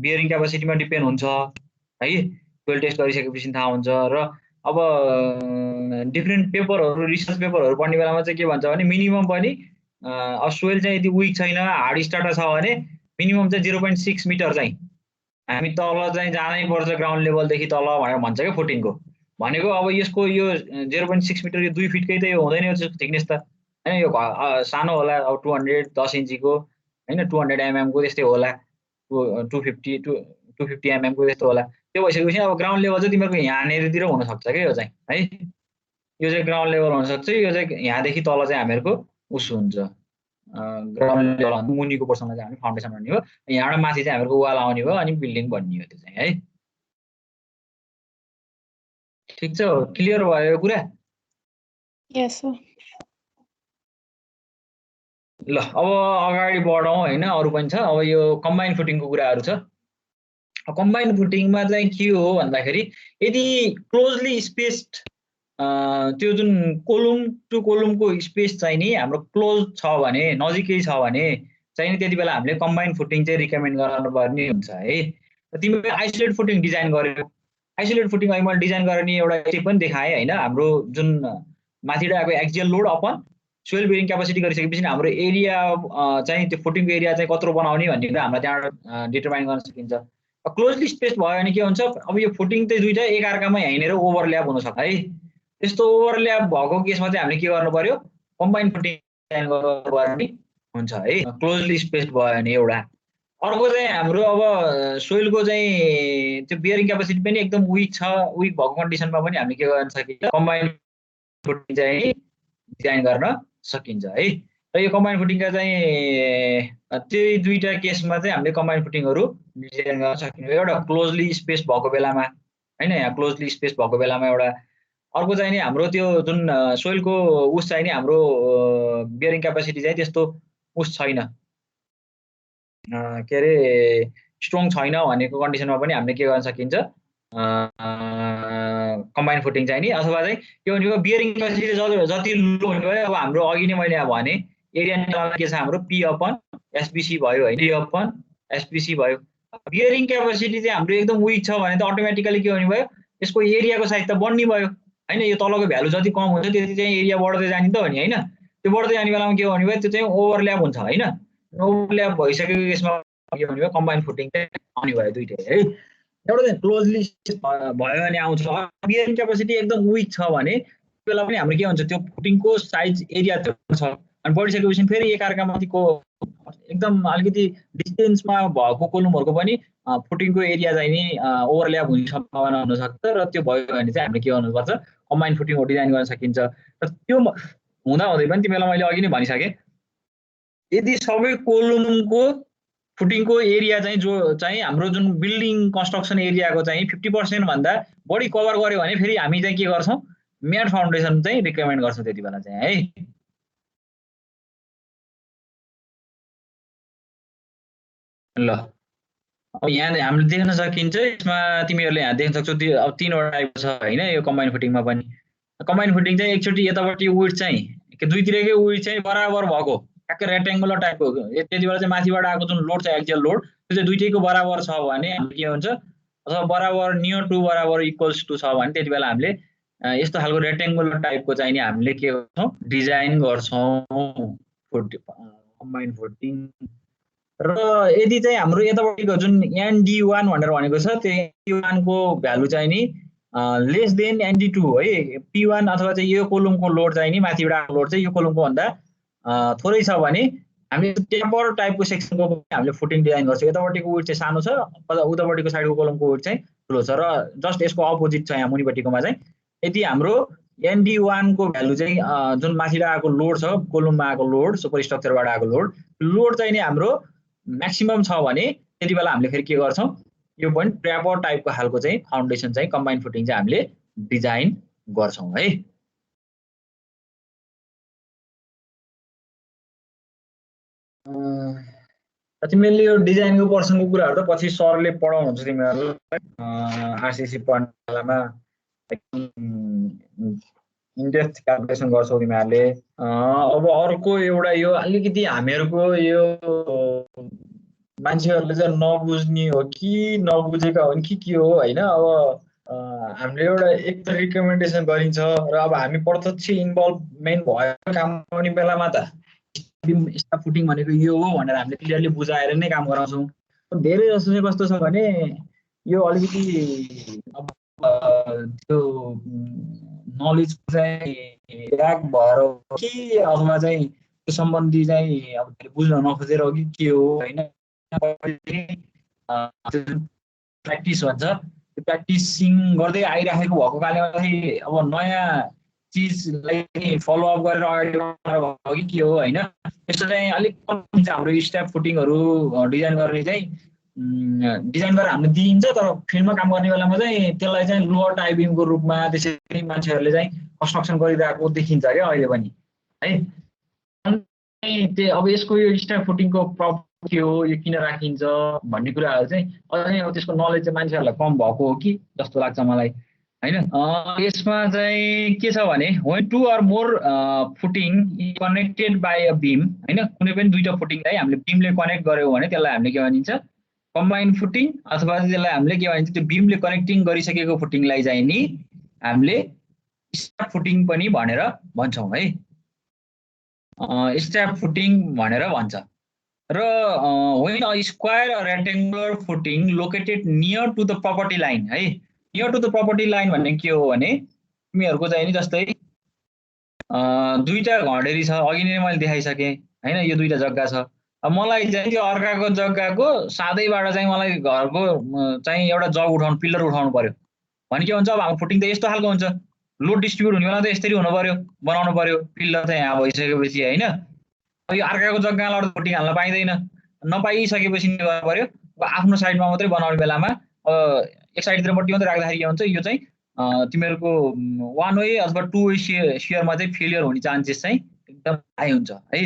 Speaker 1: बियरिङ क्यापासिटीमा डिपेन्ड हुन्छ है सोइल टेस्ट गरिसकेपछि थाहा हुन्छ र अब डिफ्रेन्ट पेपरहरू रिसर्च पेपरहरू पढ्ने बेलामा चाहिँ के भन्छ भने मिनिमम पनि अब सोइल चाहिँ यदि विक छैन हार्ड स्टार्टर छ भने मिनिमम चाहिँ 0.6 मिटर चाहिँ हामी तल चाहिँ जानै पर्छ ग्राउन्ड लेभलदेखि तल भनेर भन्छ क्या फुटिङको भनेको अब यसको यो 0.6 मिटर यो 2 फिटकै त यो हुँदैन यो थिकनेस त हैन यो सानो होला अब 200 10 इन्चीको हैन 200 mm को त्यस्तै होला 250 mm को त्यस्तो होला त्यो भइसकेपछि अब ग्राउन्ड लेभल चाहिँ तिमीहरूको यहाँनिरतिर हुनसक्छ क्या यो चाहिँ है यो चाहिँ ग्राउन्ड लेभल हुनसक्छ यो चाहिँ यहाँदेखि तल चाहिँ हामीहरूको उस हुन्छ ग्राउन्ड लेभल मुनिको पोर्सनमा चाहिँ हामी फाउन्डेसन भन्ने हो यहाँबाट माथि चाहिँ हामीहरूको वाल आउने भयो अनि बिल्डिङ बन्ने हो त्यो चाहिँ है ठिक छ क्लियर भयो यो कुरा
Speaker 3: यस सर
Speaker 1: ल अब अगाडि बढौँ हैन अरु पनि छ अब यो कम्बाइन फुटिङको कुराहरू छ कम्बाइन फुटिङमा चाहिँ के हो भन्दाखेरि यदि क्लोजली स्पेस्ड त्यो जुन कोलम टु कोलमको स्पेस चाहिँ नि हाम्रो क्लोज छ भने नजिकै छ भने चाहिँ नि त्यति बेला हामीले कम्बाइन फुटिङ चाहिँ रिकमेन्ड गर्नुपर्ने हुन्छ है तिमीले आइसोलेट फुटिङ डिजाइन गर्यो आइसोलेट फुटिङ अहिले मैले डिजाइन गर्ने एउटा स्टेप पनि देखाएँ हैन हाम्रो जुन माथिबाट आएको axial load upon soil bearing capacity गरिसकेपछि हाम्रो एरिया चाहिँ त्यो फुटिङको एरिया चाहिँ कत्रो बनाउने भन्ने कुरा हामीलाई त्यहाँबाट डिटरमाइन गर्न सकिन्छ क्लोजली स्पेस भयो भने के हुन्छ अब यो फुटिङ चाहिँ दुईटा एकअर्कामा यहीँनिर ओभरल्याप हुनसक्छ है त्यस्तो ओभरल्याप भएको केसमा चाहिँ हामीले के गर्नु पर्यो कम्बाइन फुटिङ डिजाइन गर्नुपर्ने हुन्छ है क्लोजली स्पेस भयो भने एउटा अर्को चाहिँ हाम्रो अब सोइलको चाहिँ त्यो बियरिङ क्यापासिटी पनि एकदम विक छ विक भएको कन्डिसनमा पनि हामीले के गर्न सकिन्छ कम्बाइन फुटिङ चाहिँ डिजाइन गर्न सकिन्छ है र यो कम्बाइन फुटिङका चाहिँ त्यही दुईटा केसमा चाहिँ हामीले कम्बाइन फुटिङहरू डिजाइन गर्न सकिन्छ एउटा क्लोजली स्पेस भएको बेलामा हैन यहाँ क्लोजली स्पेस भएको बेलामा एउटा अर्को चाहिँ नि हाम्रो त्यो जुन सोइलको उस चाहिँ नि हाम्रो बियरिङ क्यापासिटी चाहिँ त्यस्तो उस छैन के अरे स्ट्रङ छैन भनेको कन्डिसनमा पनि हामीले के गर्न सकिन्छ कम्बाइन फुटिङ चाहिँ नि अथवा चाहिँ के भनेको बियरिङ क्यापासिटी जति लो हुने भयो अब हाम्रो अघि नै मैले भने एरिया के छ हाम्रो पी अपन एसबीसी भयो है डी अपन एसबीसी भयो बियरिङ क्यापासिटी चाहिँ हाम्रो एकदम विक छ भने त अटोमेटिकली के हुने भयो यसको एरियाको साइज त बढ्ने भयो हैन यो तलको भ्यालु जति कम हुन्छ त्यति चाहिँ एरिया बढ्दै जाने त हो नि हैन त्यो बढ्दै जाने बेलामा के हुने भयो त्यो चाहिँ ओभरल्याप हुन्छ हैन ओभरल्याप भइसकेको यसमा के हुने भयो कम्बाइन फुटिङ चाहिँ आउने भयो दुईटै है एउटा चाहिँ क्लोजली भयो भने आउँछ बियरिङ क्यापासिटी एकदम विक छ भने त्यो बेला पनि हाम्रो के हुन्छ त्यो फुटिङको साइज एरिया छ अनि बढिसकेपछि फेरि एकअर्कामाथिको एकदम अलिकति डिस्टेन्समा भएको कोलमहरूको पनि फुटिङको एरिया चाहिँ नि ओभरल्याप हुने सम्भावना हुनसक्छ र त्यो भयो भने चाहिँ हामीले के गर्नुपर्छ कम्बाइन फुटिङ डिजाइन गर्न सकिन्छ र त्यो हुँदाहुँदै पनि तिमीलाई मैले अघि नै भनिसकेँ यदि सबै कोलमको फुटिङको एरिया चाहिँ जो चाहिँ हाम्रो जुन बिल्डिङ कन्स्ट्रक्सन एरियाको चाहिँ 50% भन्दा बढी कभर गर्यो भने फेरि हामी चाहिँ के गर्छौँ म्याट फाउन्डेसन चाहिँ रिकमेन्ड गर्छौँ त्यति बेला चाहिँ है ल अब यहाँ हामीले देख्न सकिन्छ यसमा तिमीहरूले यहाँ देख्न सक्छौ अब 3वटा टाइपको छ हैन यो कम्बाइन फुटिङमा पनि कम्बाइन फुटिङ चाहिँ एकचोटि यतापट्टि विड्थ चाहिँ दुईतिरकै विड्थ चाहिँ बराबर भएको ट्याक्कै रेक्टेङ्गुलर टाइपको त्यति बेला चाहिँ माथिबाट आएको जुन लोड छ एक्जियल लोड त्यो चाहिँ दुईटैको बराबर छ भने हामीले के हुन्छ अथवा बराबर नियर टु बराबर इक्वल्स टु छ भने त्यति बेला हामीले यस्तो खालको रेक्टेङ्गुलर टाइपको चाहिँ नि हामीले के गर्छौँ डिजाइन गर्छौँ कम्बाइन फुटिङ र यदि चाहिँ हाम्रो यतापट्टिको जुन ND1 भनेर भनेको छ त्यो ND1 को भ्यालु चाहिँ नि लेस देन ND2 है P1 अथवा चाहिँ यो कोलमको लोड चाहिँ नि माथिबाट लोड चाहिँ यो कोलमको भन्दा थोरै छ भने हामीले टेम्पर टाइपको सेक्सनको हामीले फुटिङ डिजाइन गर्छौँ यतापट्टिको विड्थ चाहिँ सानो छ उतापट्टिको साइडको कोलमको विड्थ चाहिँ ठुलो छ र जस्ट यसको अपोजिट छ यहाँ मुनिपट्टिकोमा चाहिँ यदि हाम्रो ND1 को भ्यालु चाहिँ जुन माथिबाट आएको लोड छ, कोलममा आएको लोड, सुपर स्ट्रक्चरबाट आएको लोड चाहिँ नि हाम्रो म्याक्सिमम छ भने त्यति बेला हामीले फेरि के गर्छौँ, यो पनि ट्र्यापर टाइपको खालको चाहिँ फाउन्डेसन चाहिँ कम्बाइन्ड फुटिङ चाहिँ हामीले डिजाइन गर्छौँ है। तिमीले यो डिजाइनको पर्सनको कुराहरू त पछि सरले पढाउनुहुन्छ तिमीहरूलाई आरसिसी पढ्ने बेलामा इनडेप्थ क्याल्कुलेसन गर्छौ तिमीहरूले। अब अर्को एउटा यो अलिकति हामीहरूको यो मान्छेहरूले चाहिँ नबुझ्ने हो कि नबुझेका हुन् कि के हो होइन। अब हामीले एउटा एक त रिकमेन्डेसन गरिन्छ र अब हामी प्रत्यक्ष इन्भल्भमेन्ट भएर काम गर्ने बेलामा त स्टाफ फुटिङ भनेको यो हो भनेर हामीले क्लियरली बुझाएर नै काम गराउँछौँ। धेरै जस्तो चाहिँ कस्तो छ भने यो अलिकति अब त्यो नलेज चाहिँ ल्याक भएर हो कि अथवा चाहिँ त्यो सम्बन्धी चाहिँ अब बुझ्न नखोजेर हो कि के हो होइन। प्र्याक्टिस भन्छ, त्यो प्र्याक्टिसिङ गर्दै आइराखेको भएको कारणले गर्दाखेरि अब नयाँ चिजलाई फलोअप गरेर अगाडि भयो कि के हो होइन। यस्तो चाहिँ अलिक हाम्रो स्ट्याफ फुटिङहरू डिजाइन गर्ने चाहिँ डिजाइन गरेर हामीले दिइन्छ, तर फिल्डमा काम गर्ने बेलामा चाहिँ त्यसलाई चाहिँ लोअर टाइपिङको रूपमा त्यसरी मान्छेहरूले चाहिँ कन्स्ट्रक्सन गरिरहेको देखिन्छ क्या अहिले पनि है। अब यसको यो स्ट्याफ फुटिङको प्रब्लम के हो, यो किन राखिन्छ भन्ने कुराहरू चाहिँ अझै अब त्यसको नलेज चाहिँ मान्छेहरूलाई कम भएको हो कि जस्तो लाग्छ मलाई होइन। यसमा चाहिँ के छ भने when two or more footing connected by a beam होइन, कुनै पनि दुईटा फुटिङलाई हामीले बिमले कनेक्ट गर्यौँ भने त्यसलाई हामीले के भनिन्छ, कम्बाइन्ड फुटिङ अथवा त्यसलाई हामीले के भनिन्छ, त्यो बिमले कनेक्टिङ गरिसकेको फुटिङलाई चाहिँ नि हामीले स्ट्याफ फुटिङ पनि भनेर भन्छौँ है। स्ट्याफ फुटिङ भनेर भन्छ। र when a square or rectangular footing located near to the property line है, near to the property line भन्ने के हो भने तिमीहरूको चाहिँ नि जस्तै दुईटा घडेरी छ, अघि नै मैले देखाइसकेँ होइन, यो दुईटा जग्गा छ। अब मलाई चाहिँ त्यो अर्काको जग्गाको सादैबाट चाहिँ मलाई घरको चाहिँ एउटा जग उठाउनु, पिल्लर उठाउनु पर्यो भने के हुन्छ, अब हाम्रो फुटिङ त यस्तो खालको हुन्छ, लोड डिस्ट्रिब्युट हुने बेला त यसरी हुनु पर्यो, बनाउनु पर्यो पिल्लर चाहिँ यहाँ भइसकेपछि होइन। यो अर्काको जग्गामा फुटिङ हाल्न पाइँदैन, नपाइसकेपछि के गर्नु पर्यो, अब आफ्नो साइडमा मात्रै बनाउने बेलामा एक साइडतिर मट्टी मात्रै राख्दाखेरि के हुन्छ, यो चाहिँ तिमीहरूको वान वे अथवा टु वे सियरमा चाहिँ फेलियर हुने चान्सेस चाहिँ एकदम हाई हुन्छ है।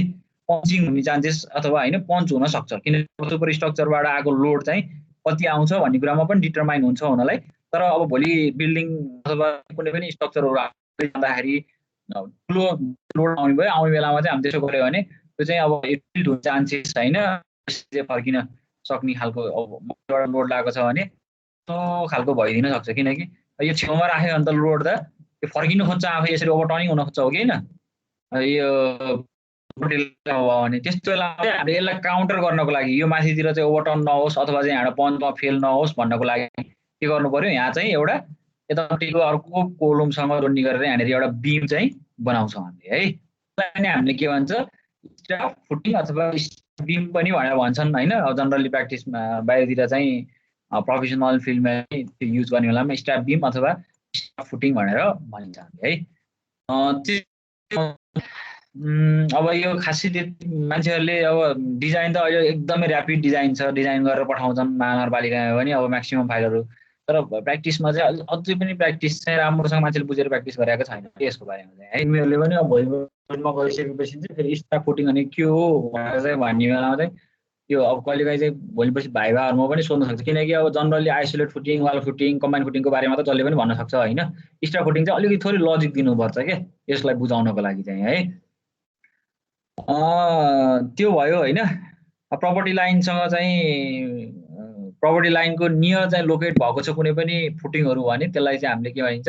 Speaker 1: पन्चिङ हुने चान्सेस अथवा होइन पन्च हुन सक्छ, किनकि सुपर स्ट्रक्चरबाट आएको लोड चाहिँ कति आउँछ भन्ने कुरामा पनि डिटरमाइन हुन्छ हुनलाई। तर अब भोलि बिल्डिङ अथवा कुनै पनि स्ट्रक्चरहरू जाँदाखेरि ठुलो लोड आउने भयो, आउने बेलामा चाहिँ हामी त्यसो गऱ्यो भने त्यो चाहिँ अब एटिल्ट हुने चान्सेस होइन, फर्किन सक्ने खालको अब एउटा लोड लागेको छ भने त्यो खालको भइदिन सक्छ। किनकि यो छेउमा राख्यो भने त लोड त त्यो फर्किनु खोज्छ, आफै यसरी ओभरटर्निङ हुन खोज्छ हो कि होइन। यो भने त्यस्तो बेला चाहिँ हामीले यसलाई काउन्टर गर्नको लागि यो माथितिर चाहिँ ओभरटर्न नहोस् अथवा चाहिँ यहाँ पन्चमा फेल नहोस् भन्नको लागि के गर्नु पर्यो, यहाँ चाहिँ एउटा यतापट्टिको अर्को कोलमसँग जोड्ने गरेर यहाँनिर एउटा बिम चाहिँ बनाउँछौँ हामीले है। त्यसलाई नै हामीले के भन्छ, स्ट्याफ फुटिङ अथवा बिम पनि भनेर भन्छन् होइन। जनरली प्र्याक्टिसमा बाहिरतिर चाहिँ प्रोफेसनल फिल्डमा युज गर्ने बेलामा स्ट्याफ बिम अथवा स्ट्याफ फुटिङ भनेर भनिन्छ हामीले है। अब यो खासै मान्छेहरूले अब डिजाइन त अहिले एकदमै ऱ्यापिड डिजाइन छ, डिजाइन गरेर पठाउँछन् महानगरपालिकामा पनि अब म्याक्सिमम फाइलहरू। तर प्र्याक्टिसमा चाहिँ अझै पनि प्र्याक्टिस चाहिँ राम्रोसँग मान्छेले बुझेर प्र्याक्टिस गरेको छैन यसको बारेमा चाहिँ है। तिमीहरूले पनि अब भोलिमा गइसकेपछि चाहिँ फेरि स्ट्याफ फुटिङ अनि के हो भनेर चाहिँ भन्ने बेलामा चाहिँ यो अब कहिलेकाहीँ चाहिँ भोलिपछि भाइभाहरूमा पनि सोध्न सक्छ, किनकि अब generally isolate footing, wall footing, combined फुटिङको बारेमा त जसले पनि भन्न सक्छ होइन। स्ट्याफ फुटिङ चाहिँ अलिकति थोरै लजिक दिनुपर्छ क्या यसलाई बुझाउनको लागि चाहिँ है। त्यो भयो होइन। प्रपर्टी लाइनसँग चाहिँ प्रपर्टी लाइनको नियर चाहिँ लोकेट भएको छ कुनै पनि फुटिङहरू भने त्यसलाई चाहिँ हामीले के भनिन्छ,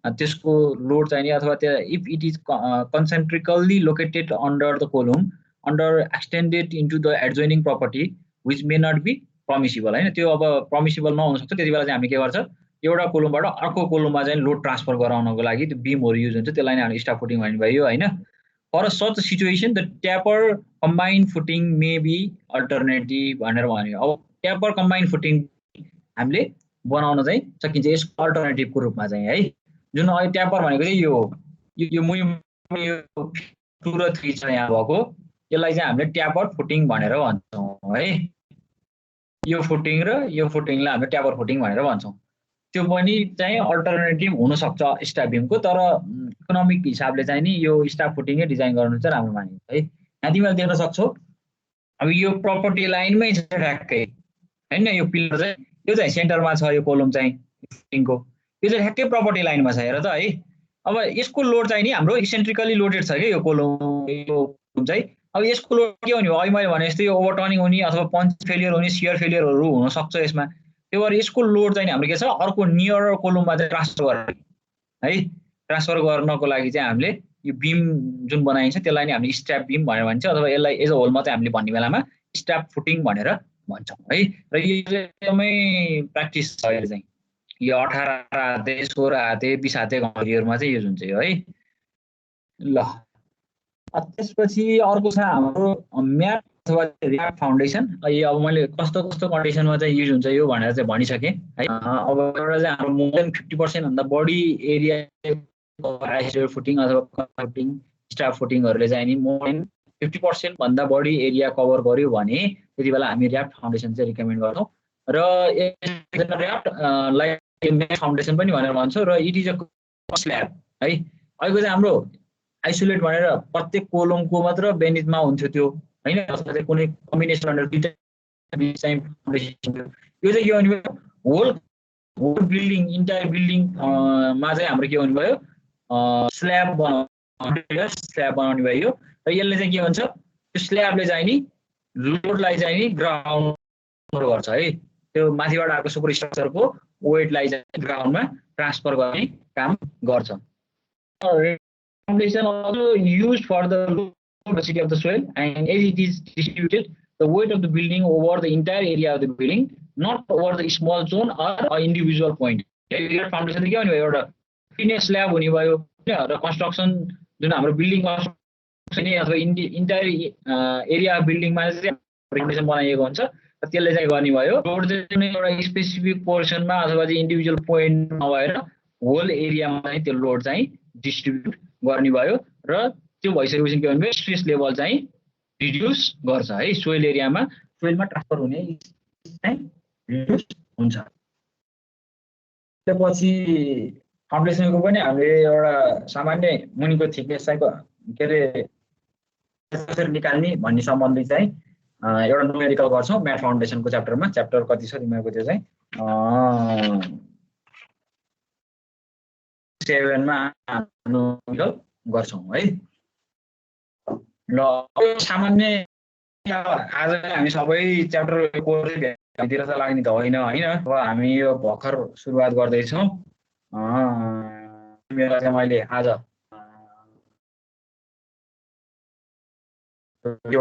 Speaker 1: त्यसको लोड चाहिँ नि अथवा त्यो if it is concentrically located under the column under extended into the adjoining property which may not be permissible होइन। त्यो अब प्रमिसिबल नहुन सक्छ, त्यति बेला चाहिँ हामीले के गर्छ, एउटा कोलमबाट अर्को कोलममा चाहिँ लोड ट्रान्सफर गराउनको लागि त्यो बिमहरू युज हुन्छ, त्यसलाई नै हामीले स्ट्याफ फुटिङ भन्ने भयो होइन। For such situation the taper combined footing may be alternative भनेर भन्यो। अब ट्यापर कम्बाइन्ड फुटिङ हामीले बनाउन चाहिँ सकिन्छ यसको अल्टरनेटिभको रूपमा चाहिँ है। जुन अहिले ट्यापर भनेको चाहिँ यो मुनि यो 2 र 3 छ यहाँ भएको, यसलाई चाहिँ हामीले ट्यापर फुटिङ भनेर भन्छौँ है। यो फुटिङ र यो फुटिङलाई हामीले ट्यापर फुटिङ भनेर भन्छौँ। त्यो पनि चाहिँ अल्टरनेटिभ हुनसक्छ स्ट्याप बिमको, तर इकोनोमिक हिसाबले चाहिँ नि यो स्ट्याप फुटिङै डिजाइन गर्नु चाहिँ राम्रो मानिन्छ है। यहाँ तिमीले देख्न सक्छौ, अब यो प्रपर्टी लाइनमै छ ठ्याक्कै हैन, यो पिलर चाहिँ यो चाहिँ सेन्टरमा छ, यो कोलम चाहिँ फुटिङको यो चाहिँ ठ्याक्कै प्रपर्टी लाइनमा छ, हेर त है। अब यसको लोड चाहिँ नि हाम्रो इसेन्ट्रिकली लोडेड छ कि यो कोलम चाहिँ। अब यसको लोड के हुने हो, अहिले मैले भने जस्तै ओभरटर्निङ हुने अथवा पञ्च फेलियर हुने, सियर फेलियरहरू हुनसक्छ यसमा। त्यही भएर यसको लोड चाहिँ हाम्रो के छ, अर्को नियर कोलममा चाहिँ ट्रान्सफर गर्ने है। ट्रान्सफर गर्नको लागि चाहिँ हामीले यो बिम जुन बनाइन्छ त्यसलाई नै हामीले स्ट्याप बिम भनेर भन्छ, अथवा यसलाई एज अ होलमा चाहिँ हामीले भन्ने बेलामा स्ट्याप फुटिङ भनेर भन्छौँ है। र यो एकदमै प्र्याक्टिस छ अहिले चाहिँ, यो 18 हाते 16 हाते 20 हाते घडीहरूमा चाहिँ यो जुन चाहिँ है। ल त्यसपछि अर्को छ हाम्रो म्याट अथवा ऱ्याप फाउन्डेसन। अब मैले कस्तो कस्तो कन्डिसनमा चाहिँ युज हुन्छ यो भनेर चाहिँ भनिसकेँ है। अब एउटा चाहिँ हाम्रो मोर देन 50% भन्दा बढी एरिया फुटिङ अथवा फुटिङ स्ट्याप फुटिङहरूले चाहिँ नि मोर देन 50% भन्दा बढी एरिया कभर गर्यो भने त्यति बेला हामी ऱ्याप फाउन्डेसन चाहिँ रिकमेन्ड गर्छौँ। र ऱ्यापलाई म्याट फाउन्डेसन पनि भनेर भन्छौँ। र इट इज अ स्ल्याब है। अहिलेको चाहिँ हाम्रो आइसोलेट भनेर प्रत्येक कोलमको मात्र बेनिथमा हुन्थ्यो त्यो हैन, अथवा चाहिँ कुनै कम्बिनेसन अन्डर चाहिँ फाउन्डेसन थियो। यो चाहिँ के भन्नु भयो, होल बिल्डिङ इन्टायर बिल्डिङ मा चाहिँ हाम्रो के भन्नु भयो, स्ल्याब बनाउने भयो। र यसले चाहिँ के भन्छ, त्यो स्ल्याबले चाहिँ नि लोडलाई चाहिँ नि ग्राउन्ड गर्छ है। त्यो माथिबाट आएको सुपर स्ट्रक्चरको वेटलाई चाहिँ ग्राउन्डमा ट्रान्सफर गर्ने काम गर्छ। Foundation also used for the load capacity of the soil, and as it is distributed, the weight of the building over the entire area of the building, not over the small zone or an individual point. Foundation के भन्नु भयो, एउटा fitness slab हुने भयो र construction जुन हाम्रो building construction अथवा इन्टायर एरिया बिल्डिङमा चाहिँ फाउन्डेसन बनाइएको हुन्छ, र त्यसले चाहिँ गर्ने भयो। लोड चाहिँ एउटा स्पेसिफिक पोर्सनमा अथवा चाहिँ इन्डिभिजुअल पोइन्ट नभएर होल एरियामा चाहिँ त्यो लोड चाहिँ डिस्ट्रिब्युट गर्ने भयो। र त्यो भइसकेपछि के भन्नु, स्ट्रेस लेभल चाहिँ रिड्युस गर्छ है। सोइल एरियामा सोइलमा ट्रान्सफर हुने चाहिँ रिड्युस हुन्छ। त्यसपछि फाउन्डेसनको पनि हामीले एउटा सामान्य मुनिको थिकनेस चाहिँ के अरे कसरी निकाल्ने भन्ने सम्बन्धी चाहिँ एउटा न्युमेरिकल गर्छौँ म्याट फाउन्डेसनको च्याप्टरमा। च्याप्टर कति छ तिमीहरूको, त्यो चाहिँ 7 मा न्युमेरिकल गर्छौँ है। र सामान्य आज हामी सबै च्याप्टर कोर्सतिर त लाग्ने त होइन हैन, अब हामी यो भर्खर सुरुवात गर्दैछौँ। मेरो चाहिँ मैले आज